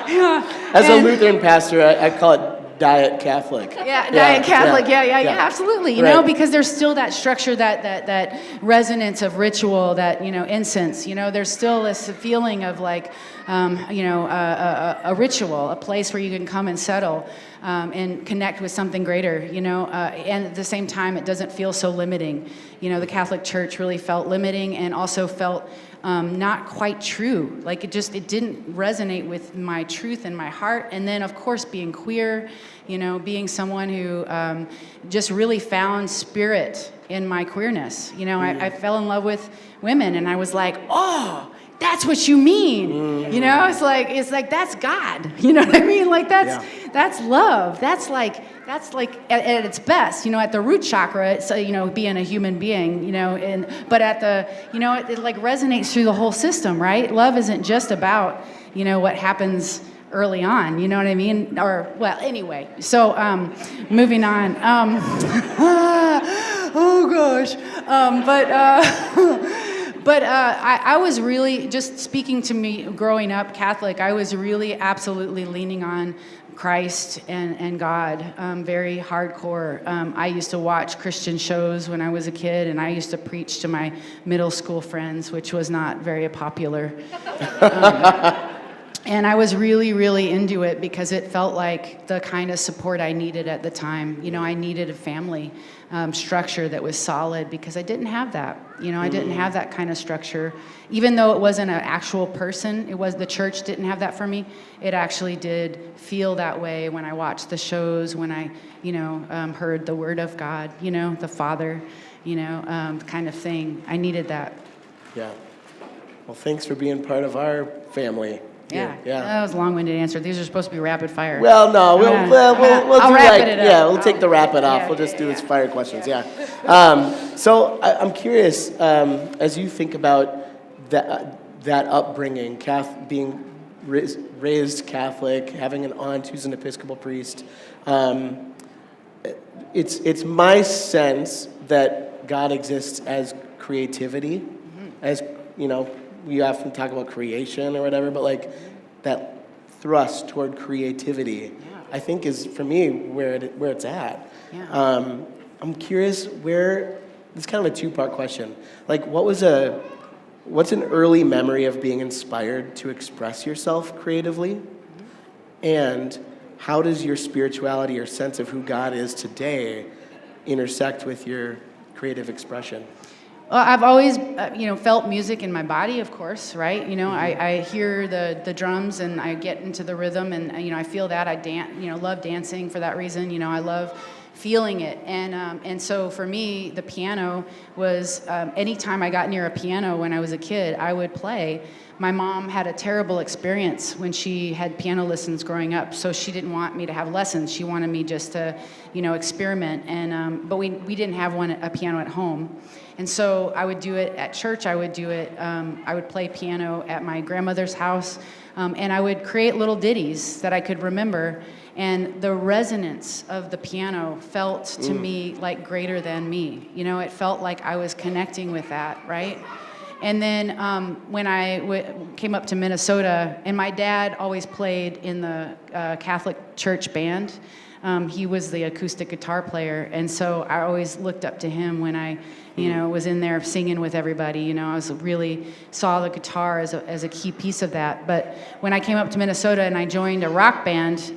Yeah. As a Lutheran pastor, I call it Diet Catholic. Yeah, Diet Catholic. Yeah, absolutely. Right. Because there's still that structure, that resonance of ritual, that incense. There's still this feeling of like, a ritual, a place where you can come and settle, and connect with something greater. And at the same time, it doesn't feel so limiting. The Catholic Church really felt limiting, and also felt not quite true. Like it didn't resonate with my truth and my heart. And then, of course, being queer, being someone who just really found spirit in my queerness. I fell in love with women, and I was like, oh, that's what you mean. It's like that's God. You know what I mean? Like that's love. That's like at its best. At the root chakra, it's being a human being. But at the it like resonates through the whole system, right? Love isn't just about what happens early on. You know what I mean? Or well, anyway. So moving on. Oh gosh. But I was really, just speaking to me growing up Catholic, I was really absolutely leaning on Christ and God, very hardcore. I used to watch Christian shows when I was a kid, and I used to preach to my middle school friends, which was not very popular. And I was really, really into it because it felt like the kind of support I needed at the time. You know, I needed a family structure that was solid because I didn't have that. You know, I didn't have that kind of structure. Even though it wasn't an actual person, it was the church didn't have that for me. It actually did feel that way when I watched the shows, when I, heard the word of God, the Father, kind of thing. I needed that. Yeah. Well, thanks for being part of our family. Yeah. Yeah. That was a long-winded answer. These are supposed to be rapid fire. Well, no, we'll I'll do wrap like, it up. yeah, we'll take the wrap it off. Yeah, We'll just do yeah. its fire questions, yeah. So I'm curious, as you think about that upbringing, being raised Catholic, having an aunt who's an Episcopal priest, it's my sense that God exists as creativity, as, we often talk about creation or whatever, but like that thrust toward creativity, I think is, for me, where it's at. Yeah. I'm curious it's kind of a two-part question. Like, what's an early memory of being inspired to express yourself creatively? And how does your spirituality or sense of who God is today intersect with your creative expression? Well, I've always, felt music in my body, of course, right? I hear the drums and I get into the rhythm, and I feel that. I love dancing for that reason. I love feeling it, and so for me, the piano was anytime I got near a piano when I was a kid, I would play. My mom had a terrible experience when she had piano lessons growing up, so she didn't want me to have lessons. She wanted me just to, experiment, and but we didn't have a piano at home. And so I would do it at church. I would do it. I would play piano at my grandmother's house, and I would create little ditties that I could remember. And the resonance of the piano felt to me like greater than me. It felt like I was connecting with that, right? And then when I came up to Minnesota, and my dad always played in the Catholic church band. He was the acoustic guitar player, and so I always looked up to him when I, was in there singing with everybody. I was really saw the guitar as a key piece of that. But when I came up to Minnesota and I joined a rock band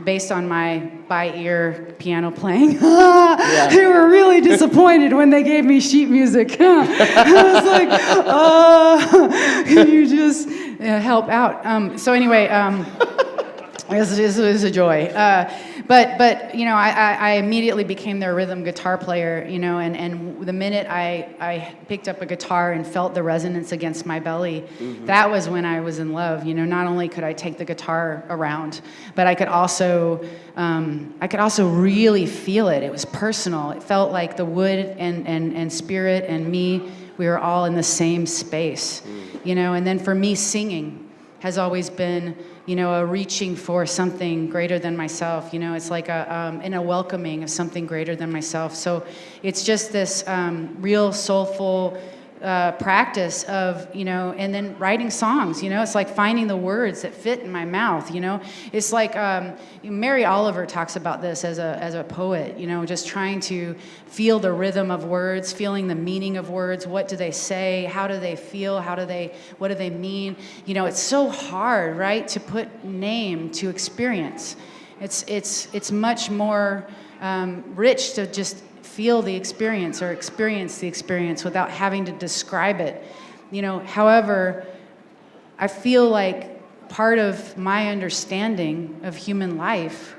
based on my by-ear piano playing, they were really disappointed when they gave me sheet music. I was like, can you just help out? So anyway. It was a joy. But I immediately became their rhythm guitar player, and the minute I picked up a guitar and felt the resonance against my belly, that was when I was in love. Not only could I take the guitar around, but I could also really feel it. It was personal. It felt like the wood and spirit and me, we were all in the same space, and then for me, singing has always been, a reaching for something greater than myself. It's like a welcoming of something greater than myself. So it's just this real soulful practice of, and then writing songs, it's like finding the words that fit in my mouth, It's like Mary Oliver talks about this as a poet, just trying to feel the rhythm of words, feeling the meaning of words. What do they say? How do they feel? What do they mean? It's so hard, right, to put name to experience. It's much more rich to just feel the experience or experience the experience without having to describe it. However, I feel like part of my understanding of human life,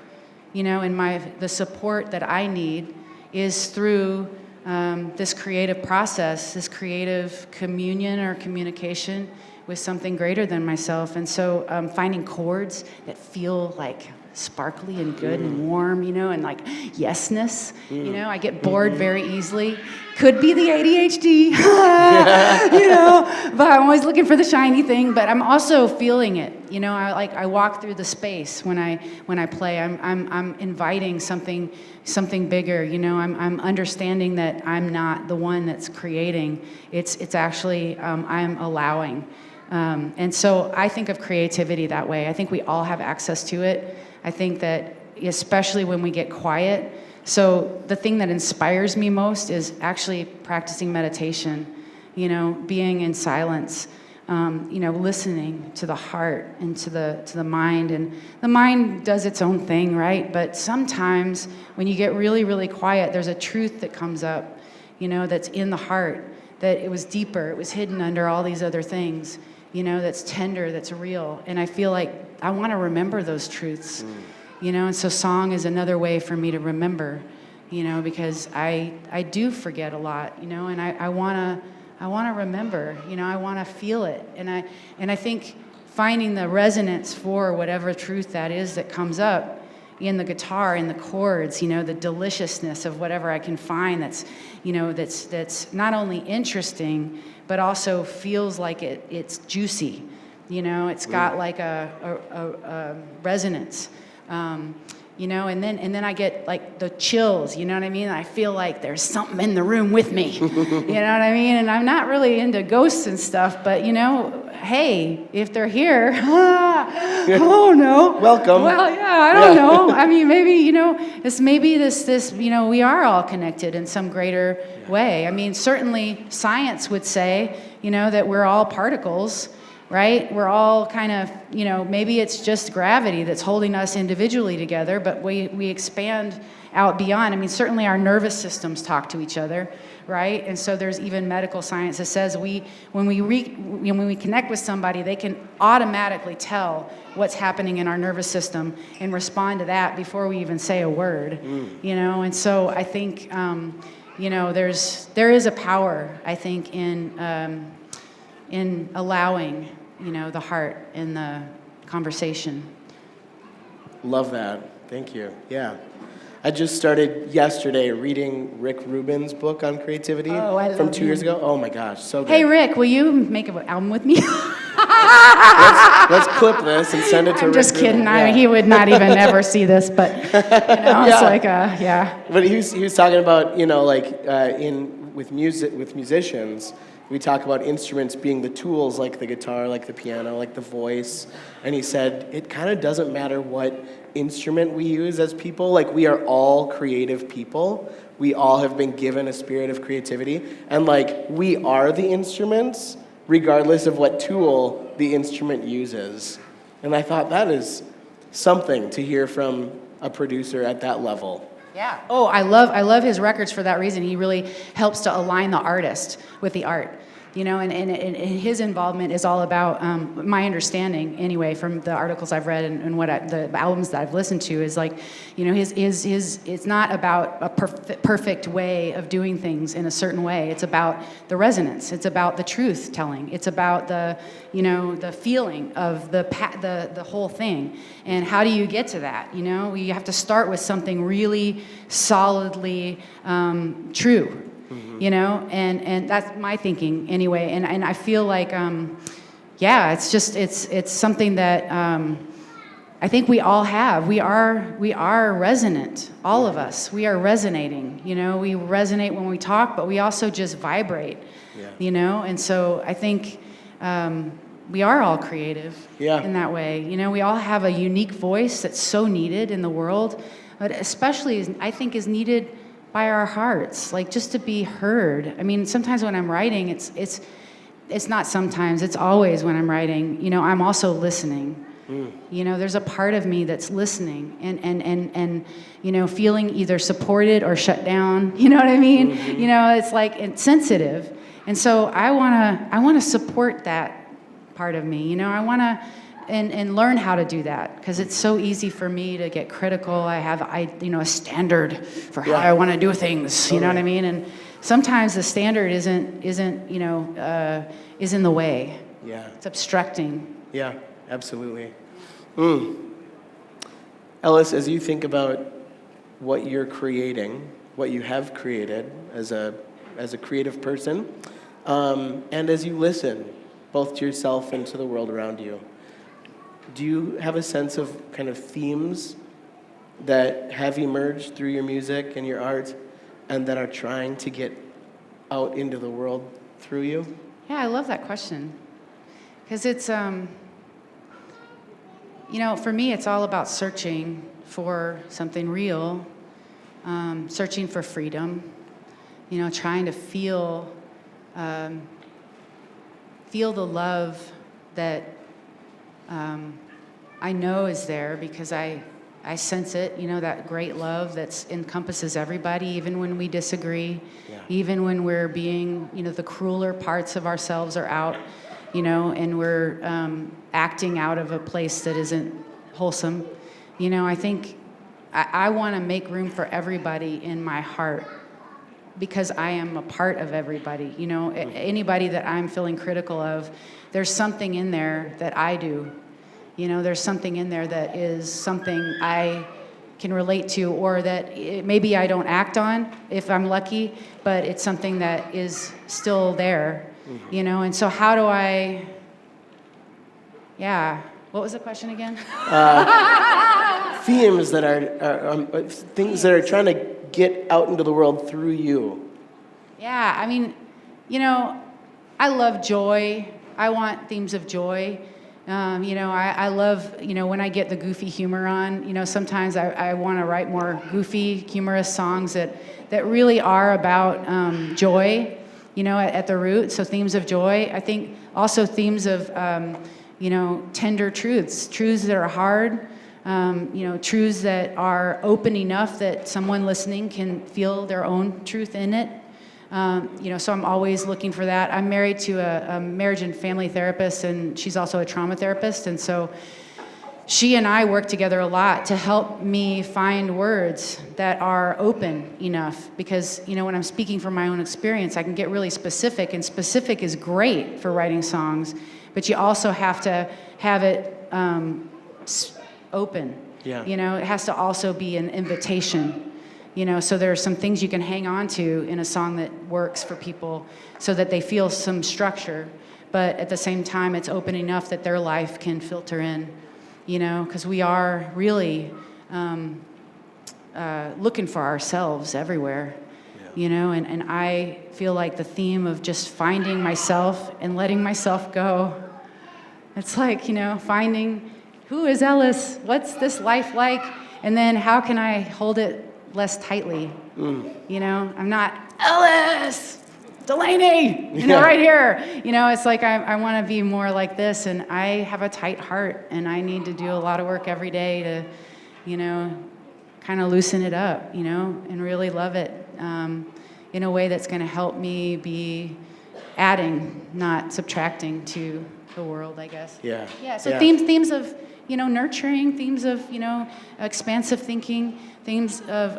and the support that I need is through this creative process, this creative communion or communication with something greater than myself. And so finding chords that feel like sparkly and good and warm, and like yesness. I get bored very easily. Could be the ADHD, but I'm always looking for the shiny thing. But I'm also feeling it. I walk through the space when I play. I'm inviting something bigger. I'm understanding that I'm not the one that's creating. It's actually I'm allowing. And so I think of creativity that way. I think we all have access to it. I think that especially when we get quiet. So the thing that inspires me most is actually practicing meditation, being in silence, listening to the heart and to the mind. And the mind does its own thing, right? But sometimes when you get really, really quiet, there's a truth that comes up, that's in the heart, that it was deeper, it was hidden under all these other things, that's tender, that's real. And I feel like I want to remember those truths, and so song is another way for me to remember, because I do forget a lot, and I want to remember, I want to feel it. And I think finding the resonance for whatever truth that is that comes up in the guitar, in the chords, the deliciousness of whatever I can find that's not only interesting, but also feels like it's juicy. It's got like a resonance. And then I get like the chills, you know what I mean? I feel like there's something in the room with me, you know what I mean? And I'm not really into ghosts and stuff, but hey, if they're here, oh no. Welcome. Well, yeah, I don't know. I mean, maybe, it's maybe this, we are all connected in some greater way. I mean, certainly science would say, that we're all particles, right? We're all kind of, maybe it's just gravity that's holding us individually together, but we expand out beyond. I mean, certainly our nervous systems talk to each other, right? And so there's even medical science that says when we connect with somebody, they can automatically tell what's happening in our nervous system and respond to that before we even say a word, And so I think, there is a power, I think, in allowing, the heart in the conversation. Love that. Thank you. Yeah. I just started yesterday reading Rick Rubin's book on creativity from 2 years ago. Oh my gosh, so good. Hey Rick, will you make an album with me? let's clip this and send it to Rick. I'm just kidding. Rubin. I mean, he would not even ever see this, but it's like But he was talking about with musicians. We talk about instruments being the tools, like the guitar, like the piano, like the voice. And he said, it kind of doesn't matter what instrument we use as people. Like, we are all creative people. We all have been given a spirit of creativity. And, we are the instruments, regardless of what tool the instrument uses. And I thought that is something to hear from a producer at that level. Yeah. Oh, I love his records for that reason. He really helps to align the artist with the art. And his involvement is all about, my understanding anyway, from the articles I've read and the albums that I've listened to is it's not about a perfect way of doing things in a certain way. It's about the resonance. It's about the truth telling. It's about the feeling of the whole thing. And how do you get to that? You have to start with something really solidly true. And that's my thinking anyway. And I feel like, it's something that I think we all have. We are resonant, all of us. We are resonating. We resonate when we talk, but we also just vibrate. And so I think we are all creative in that way. We all have a unique voice that's so needed in the world, but especially I think is needed by our hearts, just to be heard. I mean, sometimes when I'm writing, it's not sometimes, it's always when I'm writing, I'm also listening. There's a part of me that's listening and feeling either supported or shut down, you know what I mean? It's sensitive. And so I want to support that part of me, I want to and learn how to do that, because it's so easy for me to get critical. I have a standard for how I want to do things. You know what I mean? And sometimes the standard isn't is in the way. Yeah. It's obstructing. Yeah, absolutely. Ellis, as you think about what you're creating, what you have created as a creative person, and as you listen both to yourself and to the world around you, do you have a sense of kind of themes that have emerged through your music and your art and that are trying to get out into the world through you? Yeah, I love that question, because it's for me, it's all about searching for something real, searching for freedom, trying to feel the love that I know is there because I sense it, that great love that encompasses everybody, even when we disagree, even when we're being, the crueler parts of ourselves are out, and we're acting out of a place that isn't wholesome. I think I want to make room for everybody in my heart because I am a part of everybody. Anybody that I'm feeling critical of, there's something in there that I do. There's something in there that is something I can relate to, or that maybe I don't act on if I'm lucky, but it's something that is still there, And so how do I, what was the question again? Themes that are things that are trying to get out into the world through you. Yeah, I love joy. I want themes of joy. I love, when I get the goofy humor on, sometimes I want to write more goofy, humorous songs that really are about joy, at the root. So themes of joy. I think also themes of, tender truths that are hard, truths that are open enough that someone listening can feel their own truth in it. So I'm always looking for that. I'm married to a marriage and family therapist, and she's also a trauma therapist. And so she and I work together a lot to help me find words that are open enough. Because, when I'm speaking from my own experience, I can get really specific, and specific is great for writing songs, but you also have to have it open. Yeah. It has to also be an invitation. So there are some things you can hang on to in a song that works for people so that they feel some structure, but at the same time, it's open enough that their life can filter in, because we are really looking for ourselves everywhere, and I feel like the theme of just finding myself and letting myself go, it's like, finding who is Ellis, what's this life like, and then how can I hold it less tightly. I'm not Ellis, Delaney, right here. It's like I want to be more like this, and I have a tight heart, and I need to do a lot of work every day to, kind of loosen it up, and really love it in a way that's going to help me be adding, not subtracting to the world, I guess. Yeah. So themes of nurturing, themes of expansive thinking, themes of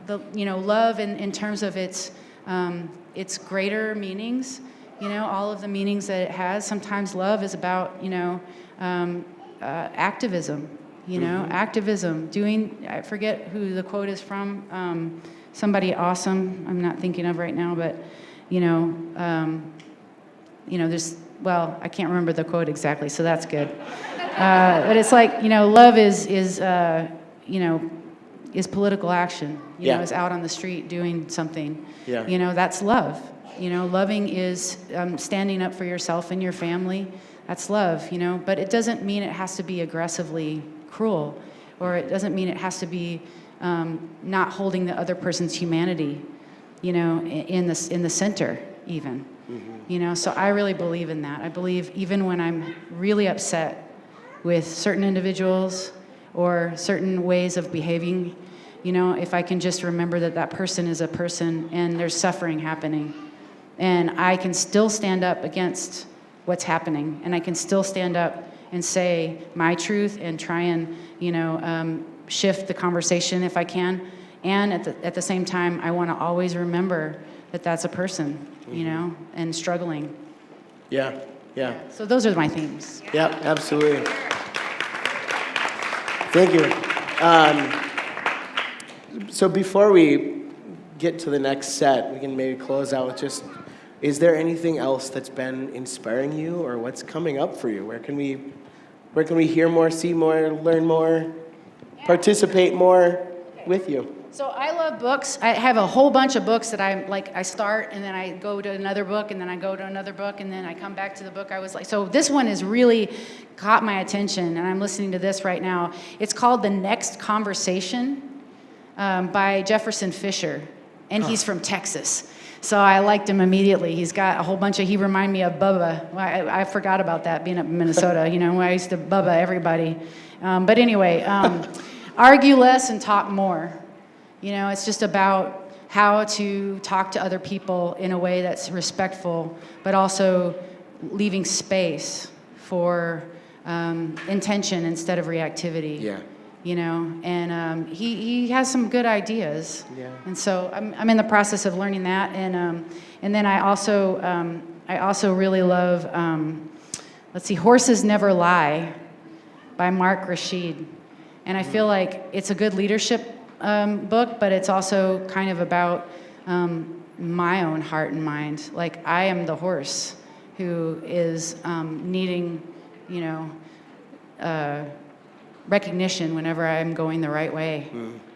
love in terms of its greater meanings, all of the meanings that it has. Sometimes love is about activism, activism, doing, I forget who the quote is from, somebody awesome I'm not thinking of right now, but there's, well, I can't remember the quote exactly, so that's good. But it's like, love is political action, is out on the street doing something. Yeah. That's love. Loving is standing up for yourself and your family. That's love, but it doesn't mean it has to be aggressively cruel, or it doesn't mean it has to be not holding the other person's humanity, in the center even. Mm-hmm. So I really believe in that. I believe even when I'm really upset with certain individuals or certain ways of behaving, if I can just remember that person is a person and there's suffering happening, and I can still stand up against what's happening, and I can still stand up and say my truth and try and, shift the conversation if I can. And at the same time, I want to always remember that that's a person, and struggling. Yeah. So those are my themes. Yeah, absolutely. Thank you. So before we get to the next set, we can maybe close out with just, is there anything else that's been inspiring you, or what's coming up for you? Where can we hear more, see more, learn more, participate more with you? So I love love books. I have a whole bunch of books that I start, and then I go to another book, and then I go to another book, and then I come back to the book I was like. So this one has really caught my attention, and I'm listening to this right now. It's called The Next Conversation by Jefferson Fisher, and he's from Texas. So I liked him immediately. He's got a whole bunch of, he reminded me of Bubba. I forgot about that being up in Minnesota, you know, where I used to Bubba everybody. But anyway, argue less and talk more. You know, it's just about how to talk to other people in a way that's respectful, but also leaving space for intention instead of reactivity. Yeah. You know, and he has some good ideas. Yeah. And so I'm in the process of learning that, and then I also really love Horses Never Lie by Mark Rashid, and I feel like it's a good leadership book, but it's also kind of about my own heart and mind. Like, I am the horse who is needing, you know, recognition whenever I'm going the right way,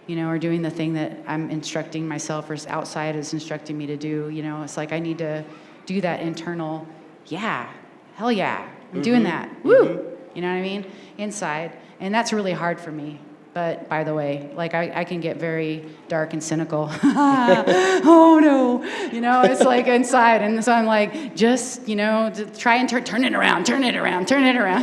you know, or doing the thing that I'm instructing myself or outside is instructing me to do. You know, it's like I need to do that internal, yeah, hell yeah, I'm doing that, woo, you know what I mean, inside. And that's really hard for me. But by the way, like I can get very dark and cynical. Oh no, you know, it's like inside. And so I'm like, just, you know, try and turn it around, turn it around.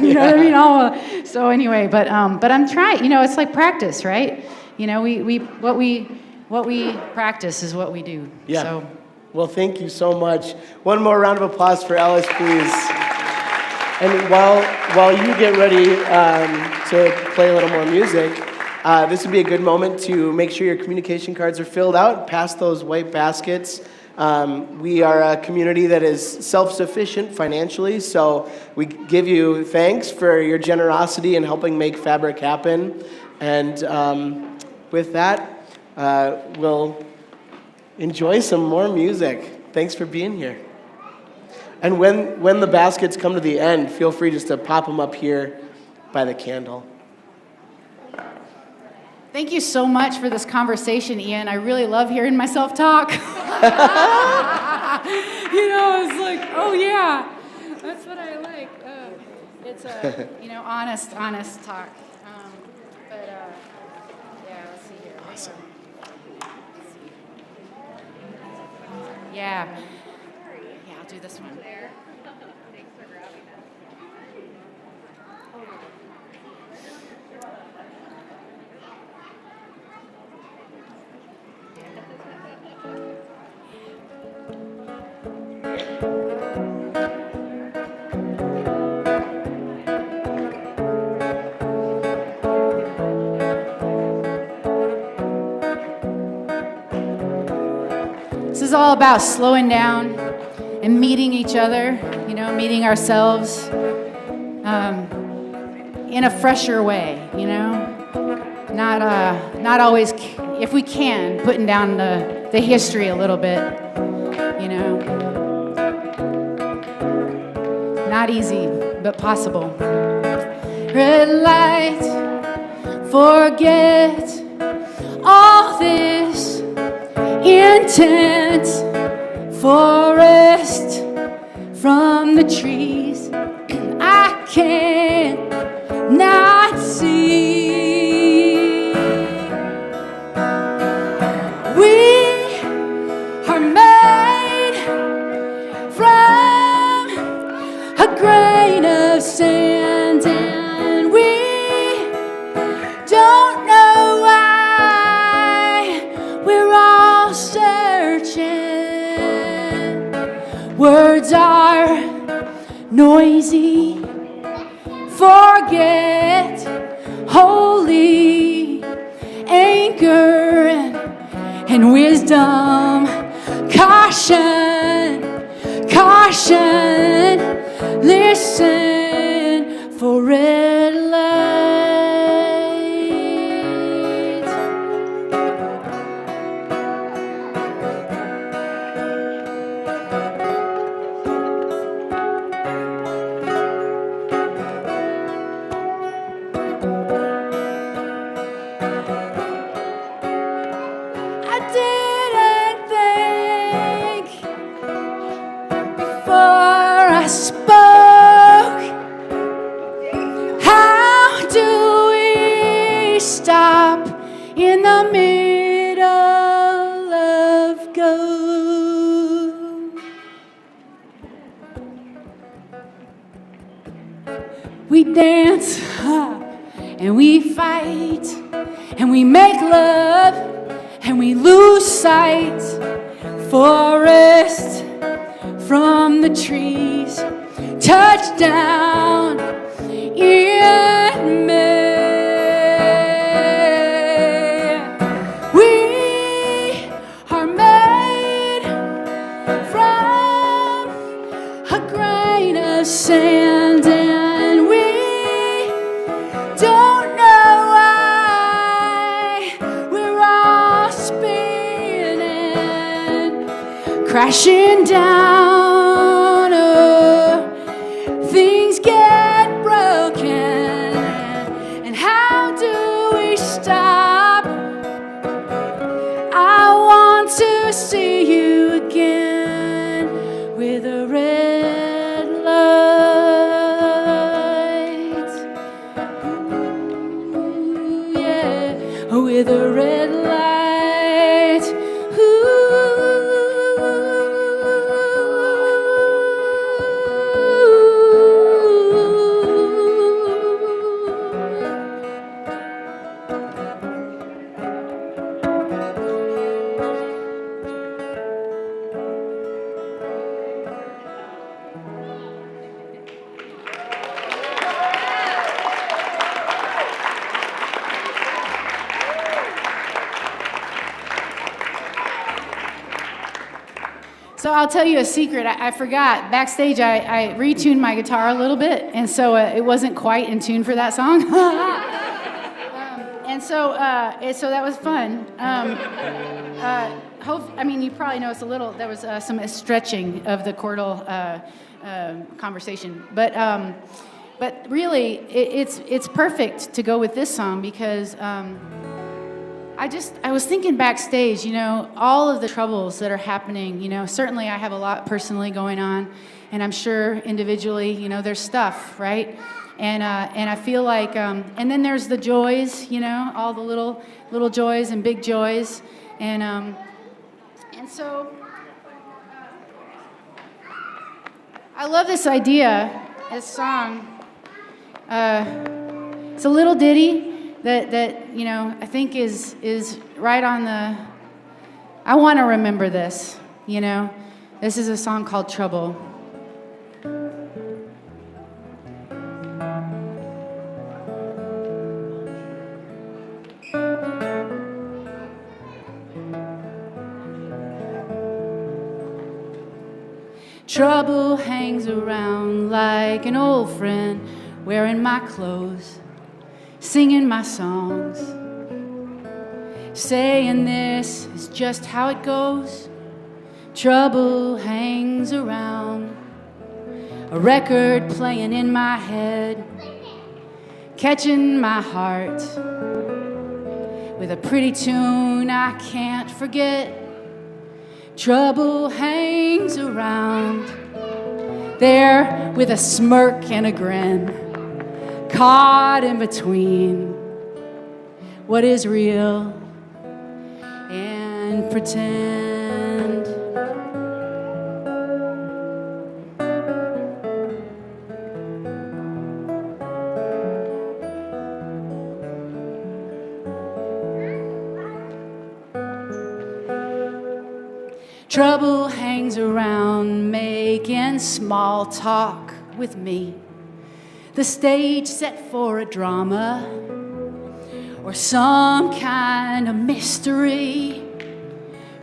You know what I mean? So anyway, but I'm trying, you know, it's like practice, right? You know, what we practice is what we do. Yeah. So. Well, thank you so much. One more round of applause for Ellis, please. And while you get ready to play a little more music, this would be a good moment to make sure your communication cards are filled out. Pass those white baskets. We are a community that is self-sufficient financially, so we give you thanks for your generosity in helping make Fabric happen. And with that, we'll enjoy some more music. Thanks for being here. And when the baskets come to the end, feel free just to pop them up here by the candle. Thank you so much for this conversation, Ian. I really love hearing myself talk. You know, it's like, oh yeah, that's what I like. It's you know, honest talk. Yeah, let's see here. Awesome. Yeah, I'll do this one. This is all about slowing down and meeting each other, you know, meeting ourselves in a fresher way, you know, not always, if we can, putting down the history a little bit, you know. Not easy, but possible. Red light, forget all this intense forest from the trees I can't not see. We are made from a grain of sand, and we don't know why we're all searching. Words are noisy, forget holy anger and wisdom. Caution, listen for red light. I spoke. How do we stop in the middle of go? We dance and we fight and we make love and we lose sight. Forest from the trees, touchdown in May. We are made from a grain of sand, and we don't know why we're all spinning, crashing down. Things get broken, and how do we stop? I want to see you again with a red light. Ooh, yeah, with a red light. Ooh. So I'll tell you a secret. I forgot. Backstage, I retuned my guitar a little bit, and so it wasn't quite in tune for that song. So that was fun. I mean, you probably noticed a little. There was some stretching of the chordal conversation, but really, it's perfect to go with this song because. I was thinking backstage, you know, all of the troubles that are happening, you know, certainly I have a lot personally going on, and I'm sure individually, you know, there's stuff, right? And I feel like, and then there's the joys, you know, all the little joys and big joys, and so I love this idea, this song. It's a little ditty. That you know, I think is right on the. I want to remember this. You know, this is a song called Trouble. Trouble hangs around like an old friend, wearing my clothes, singing my songs, saying this is just how it goes. Trouble hangs around, a record playing in my head, catching my heart with a pretty tune I can't forget. Trouble hangs around, there with a smirk and a grin, caught in between what is real and pretend. Trouble hangs around, making small talk with me. The stage set for a drama or some kind of mystery.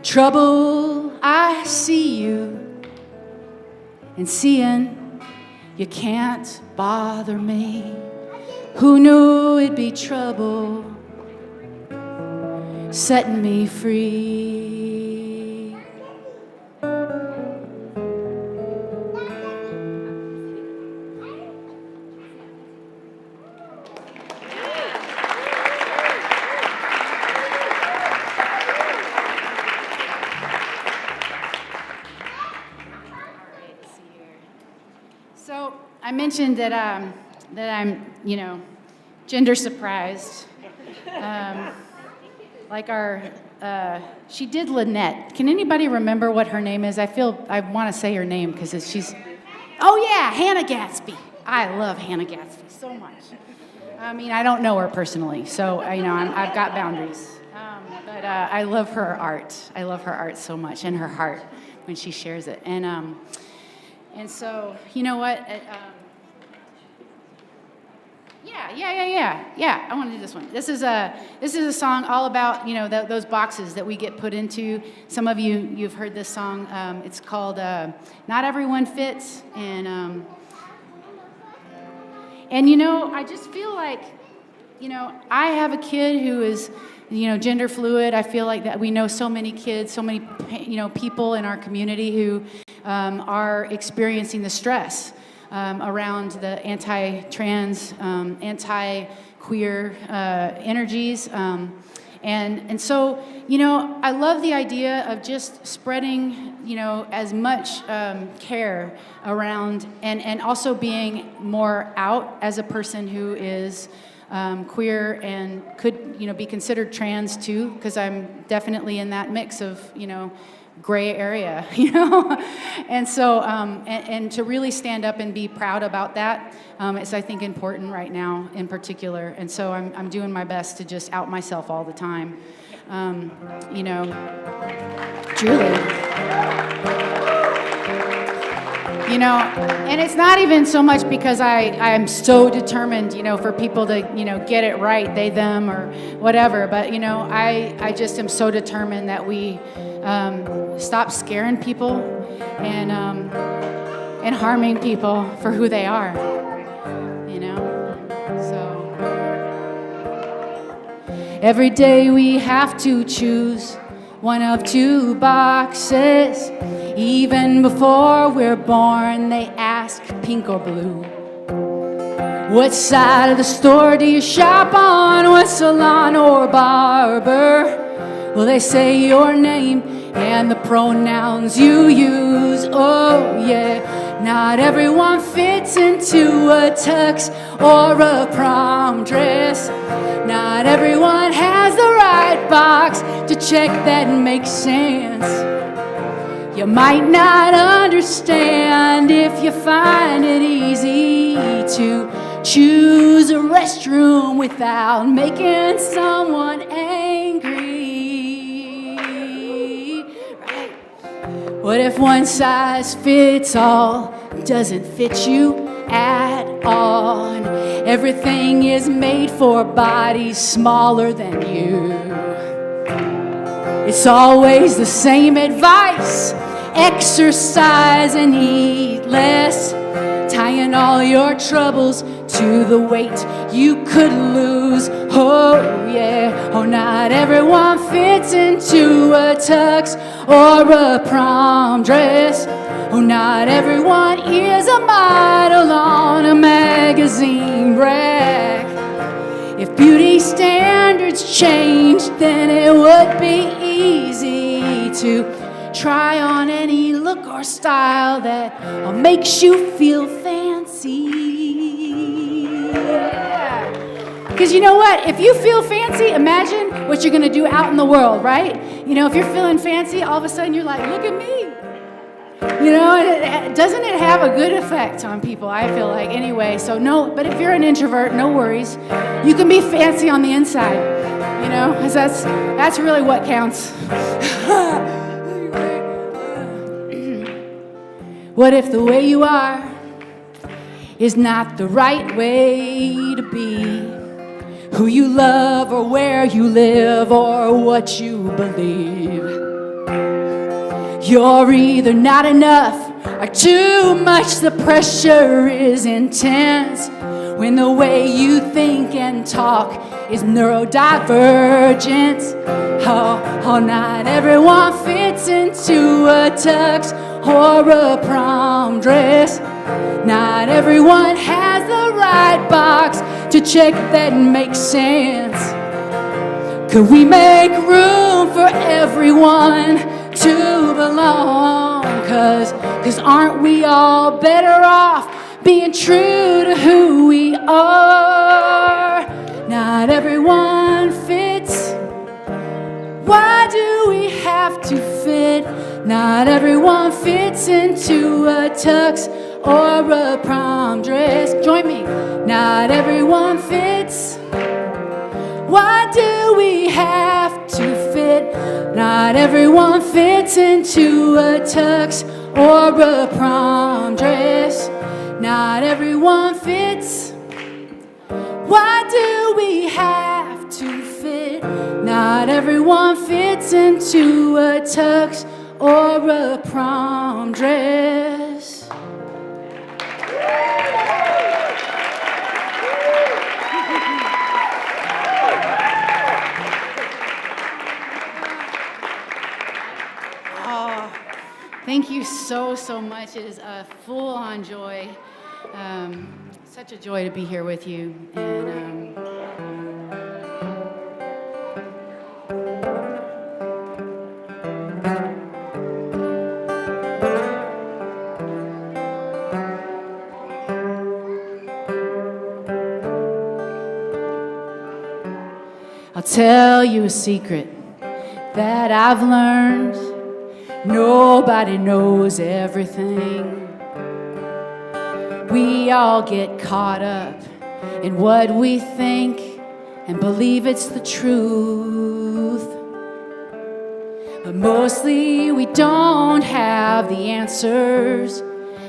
Trouble, I see you, and seeing you can't bother me. Who knew it'd be trouble setting me free? So I mentioned that I'm, gender surprised. Like she did Lynette. Can anybody remember what her name is? I want to say her name because oh yeah, Hannah Gatsby. I love Hannah Gatsby so much. I mean, I don't know her personally, so I've got boundaries. But I love her art. I love her art so much, and her heart when she shares it. And so, you know what? Yeah. I want to do this one. This is a song all about those boxes that we get put into. Some of you've heard this song. It's called "Not Everyone Fits," and I just feel like I have a kid who is gender fluid. I feel like that we know so many kids, so many people in our community who are experiencing the stress around the anti-trans, anti-queer energies. And so, I love the idea of just spreading, as much care around and also being more out as a person who is queer and could, be considered trans too, because I'm definitely in that mix of, gray area, and so and to really stand up and be proud about that is, I think, important right now in particular. And so I'm doing my best to just out myself all the time, truly. And it's not even so much because I'm so determined, for people to, get it right, they, them, or whatever. But, I just am so determined that we stop scaring people and harming people for who they are, So every day we have to choose one of two boxes. Even before we're born, they ask pink or blue. What side of the store do you shop on? What salon or barber? Well, they say your name and the pronouns you use. Oh yeah, not everyone fits into a tux or a prom dress. Not everyone has the right box to check that makes sense. You might not understand if you find it easy to choose a restroom without making someone angry. Right? What if one size fits all doesn't fit you at all? And everything is made for bodies smaller than you. It's always the same advice: exercise and eat less, tying all your troubles to the weight you could lose. Oh yeah, oh not everyone fits into a tux or a prom dress. Oh not everyone is a model on a magazine rack. If beauty standards changed, then it would be easy to try on any look or style that makes you feel fancy. Because you know what? If you feel fancy, imagine what you're going to do out in the world, right? If you're feeling fancy, all of a sudden you're like, look at me. Doesn't it have a good effect on people, I feel like, anyway? So no, but if you're an introvert, no worries. You can be fancy on the inside, because that's really what counts. What if the way you are is not the right way to be? Who you love or where you live or what you believe. You're either not enough or too much. The pressure is intense when the way you think and talk is neurodivergent. Oh, not everyone fits into a tux or a prom dress. Not everyone has the right box to check that makes sense. Could we make room for everyone to belong? Cause aren't we all better off being true to who we are. Not everyone fits. Why do we have to fit? Not everyone fits into a tux or a prom dress. Join me. Not everyone fits. Why do we have to fit? Not everyone fits into a tux or a prom dress. Not everyone fits. Why do we have to fit? Not everyone fits into a tux or a prom dress. Thank you so much. It is a full-on joy. Such a joy to be here with you. And I'll tell you a secret that I've learned. Nobody knows everything. We all get caught up in what we think and believe it's the truth. But mostly we don't have the answers,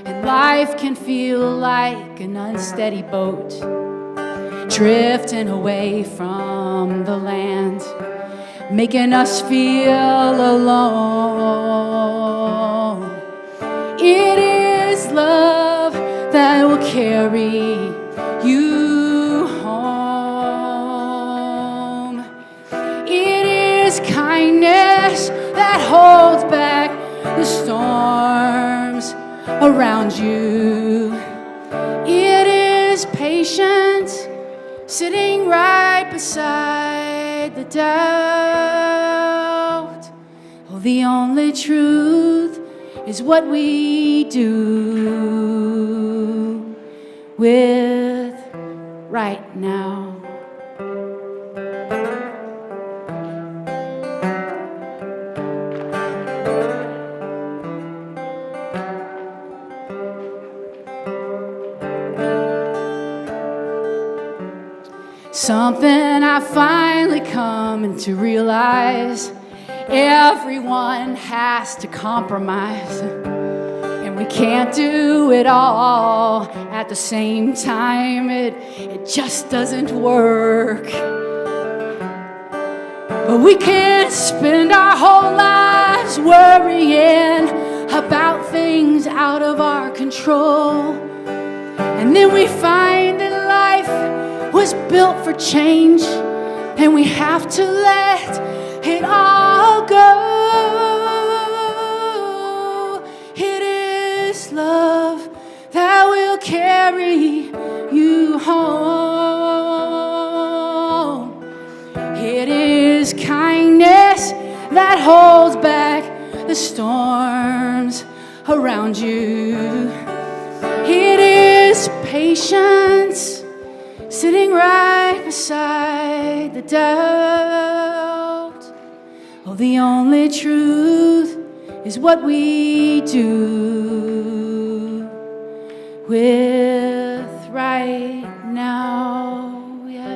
and life can feel like an unsteady boat, drifting away from the land, making us feel alone. It is love that will carry you home. It is kindness that holds back the storms around you. It is patience sitting right beside the doubt. Oh, the only truth is what we do with right now. Something I finally come to realize, everyone has to compromise, and we can't do it all at the same time. It just doesn't work. But we can't spend our whole lives worrying about things out of our control, and then we find that life was built for change, and we have to let it all go. It is love that will carry you home. It is kindness that holds back the storms around you. It is patience sitting right beside the doubt. Oh, the only truth is what we do with right now. Yeah.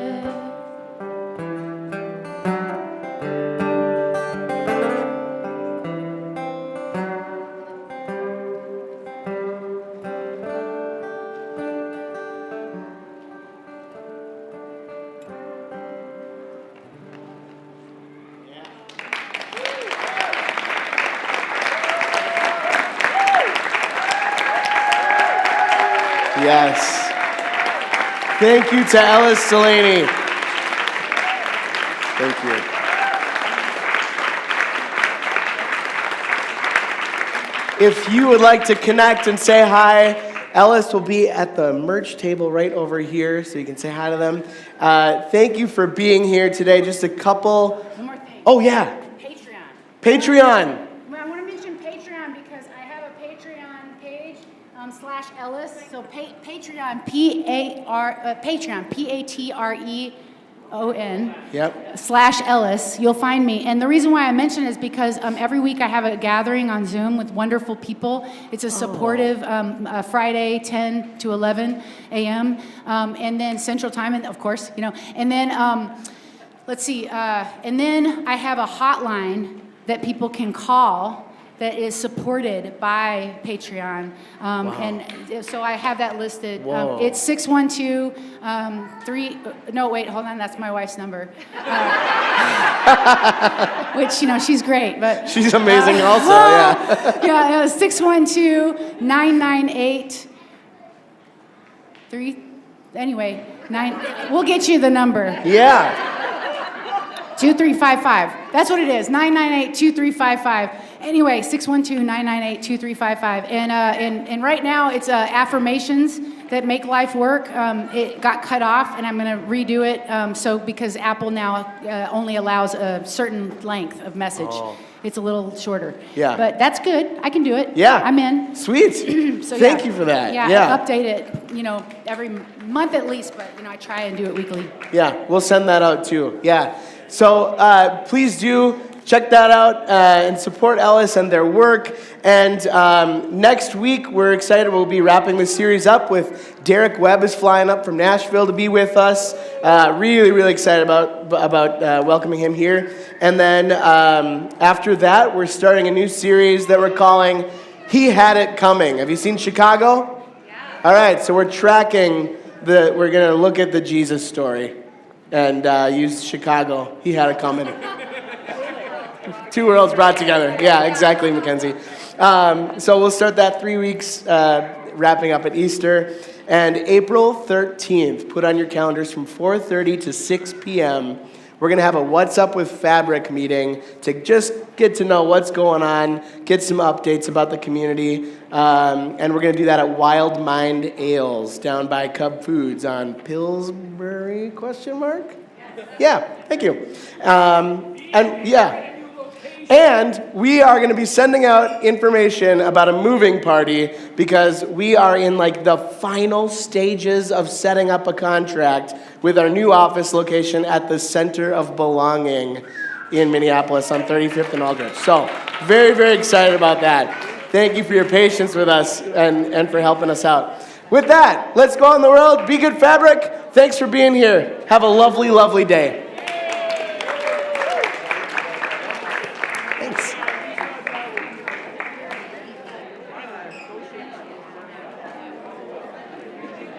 Yes. Thank you to Ellis, Delaney. Thank you. If you would like to connect and say hi, Ellis will be at the merch table right over here, so you can say hi to them. Thank you for being here today. Just a couple. One more thing. Oh, yeah. Patreon. Patreon. I want to mention Patreon because I have a Patreon page. Slash Ellis. So Patreon, Patreon, Patreon. Yep. Slash Ellis. You'll find me. And the reason why I mention it is because every week I have a gathering on Zoom with wonderful people. It's a supportive Friday, 10 to 11 a.m. And then Central Time, and of course, And then, let's see. And then I have a hotline that people can call that is supported by Patreon. And so I have that listed. It's 612 no, wait, hold on, that's my wife's number. Which, she's great, but. She's amazing also, yeah. Yeah, 612-998 we'll get you the number. Yeah. 2355. That's what it is. 998-2355. Anyway, 612-998-2355. And right now it's affirmations that make life work. It got cut off, and I'm going to redo it. Because Apple now only allows a certain length of message. It's a little shorter. Yeah. But that's good. I can do it. Yeah. I'm in. Sweet. So, Thank you for that. Yeah. I update it, every month at least, but I try and do it weekly. Yeah, we'll send that out too. Yeah. So please do check that out and support Ellis and their work. And next week, we're excited. We'll be wrapping this series up with Derek Webb is flying up from Nashville to be with us. Really, really excited about welcoming him here. And then after that, we're starting a new series that we're calling He Had It Coming. Have you seen Chicago? Yeah. All right, so we're tracking we're going to look at the Jesus story and use Chicago. He had it coming. Two worlds brought together. Yeah, exactly, Mackenzie. So we'll start that 3 weeks, wrapping up at Easter. And April 13th, put on your calendars from 4:30 to 6 p.m., we're going to have a What's Up with Fabric meeting to just get to know what's going on, get some updates about the community. And we're going to do that at Wild Mind Ales down by Cub Foods on Pillsbury, ? Yeah, thank you. And we are going to be sending out information about a moving party because we are in the final stages of setting up a contract with our new office location at the Center of Belonging in Minneapolis on 35th and Aldrich. So very, very excited about that. Thank you for your patience with us and for helping us out. With that, let's go out in the world, be good fabric. Thanks for being here. Have a lovely, lovely day.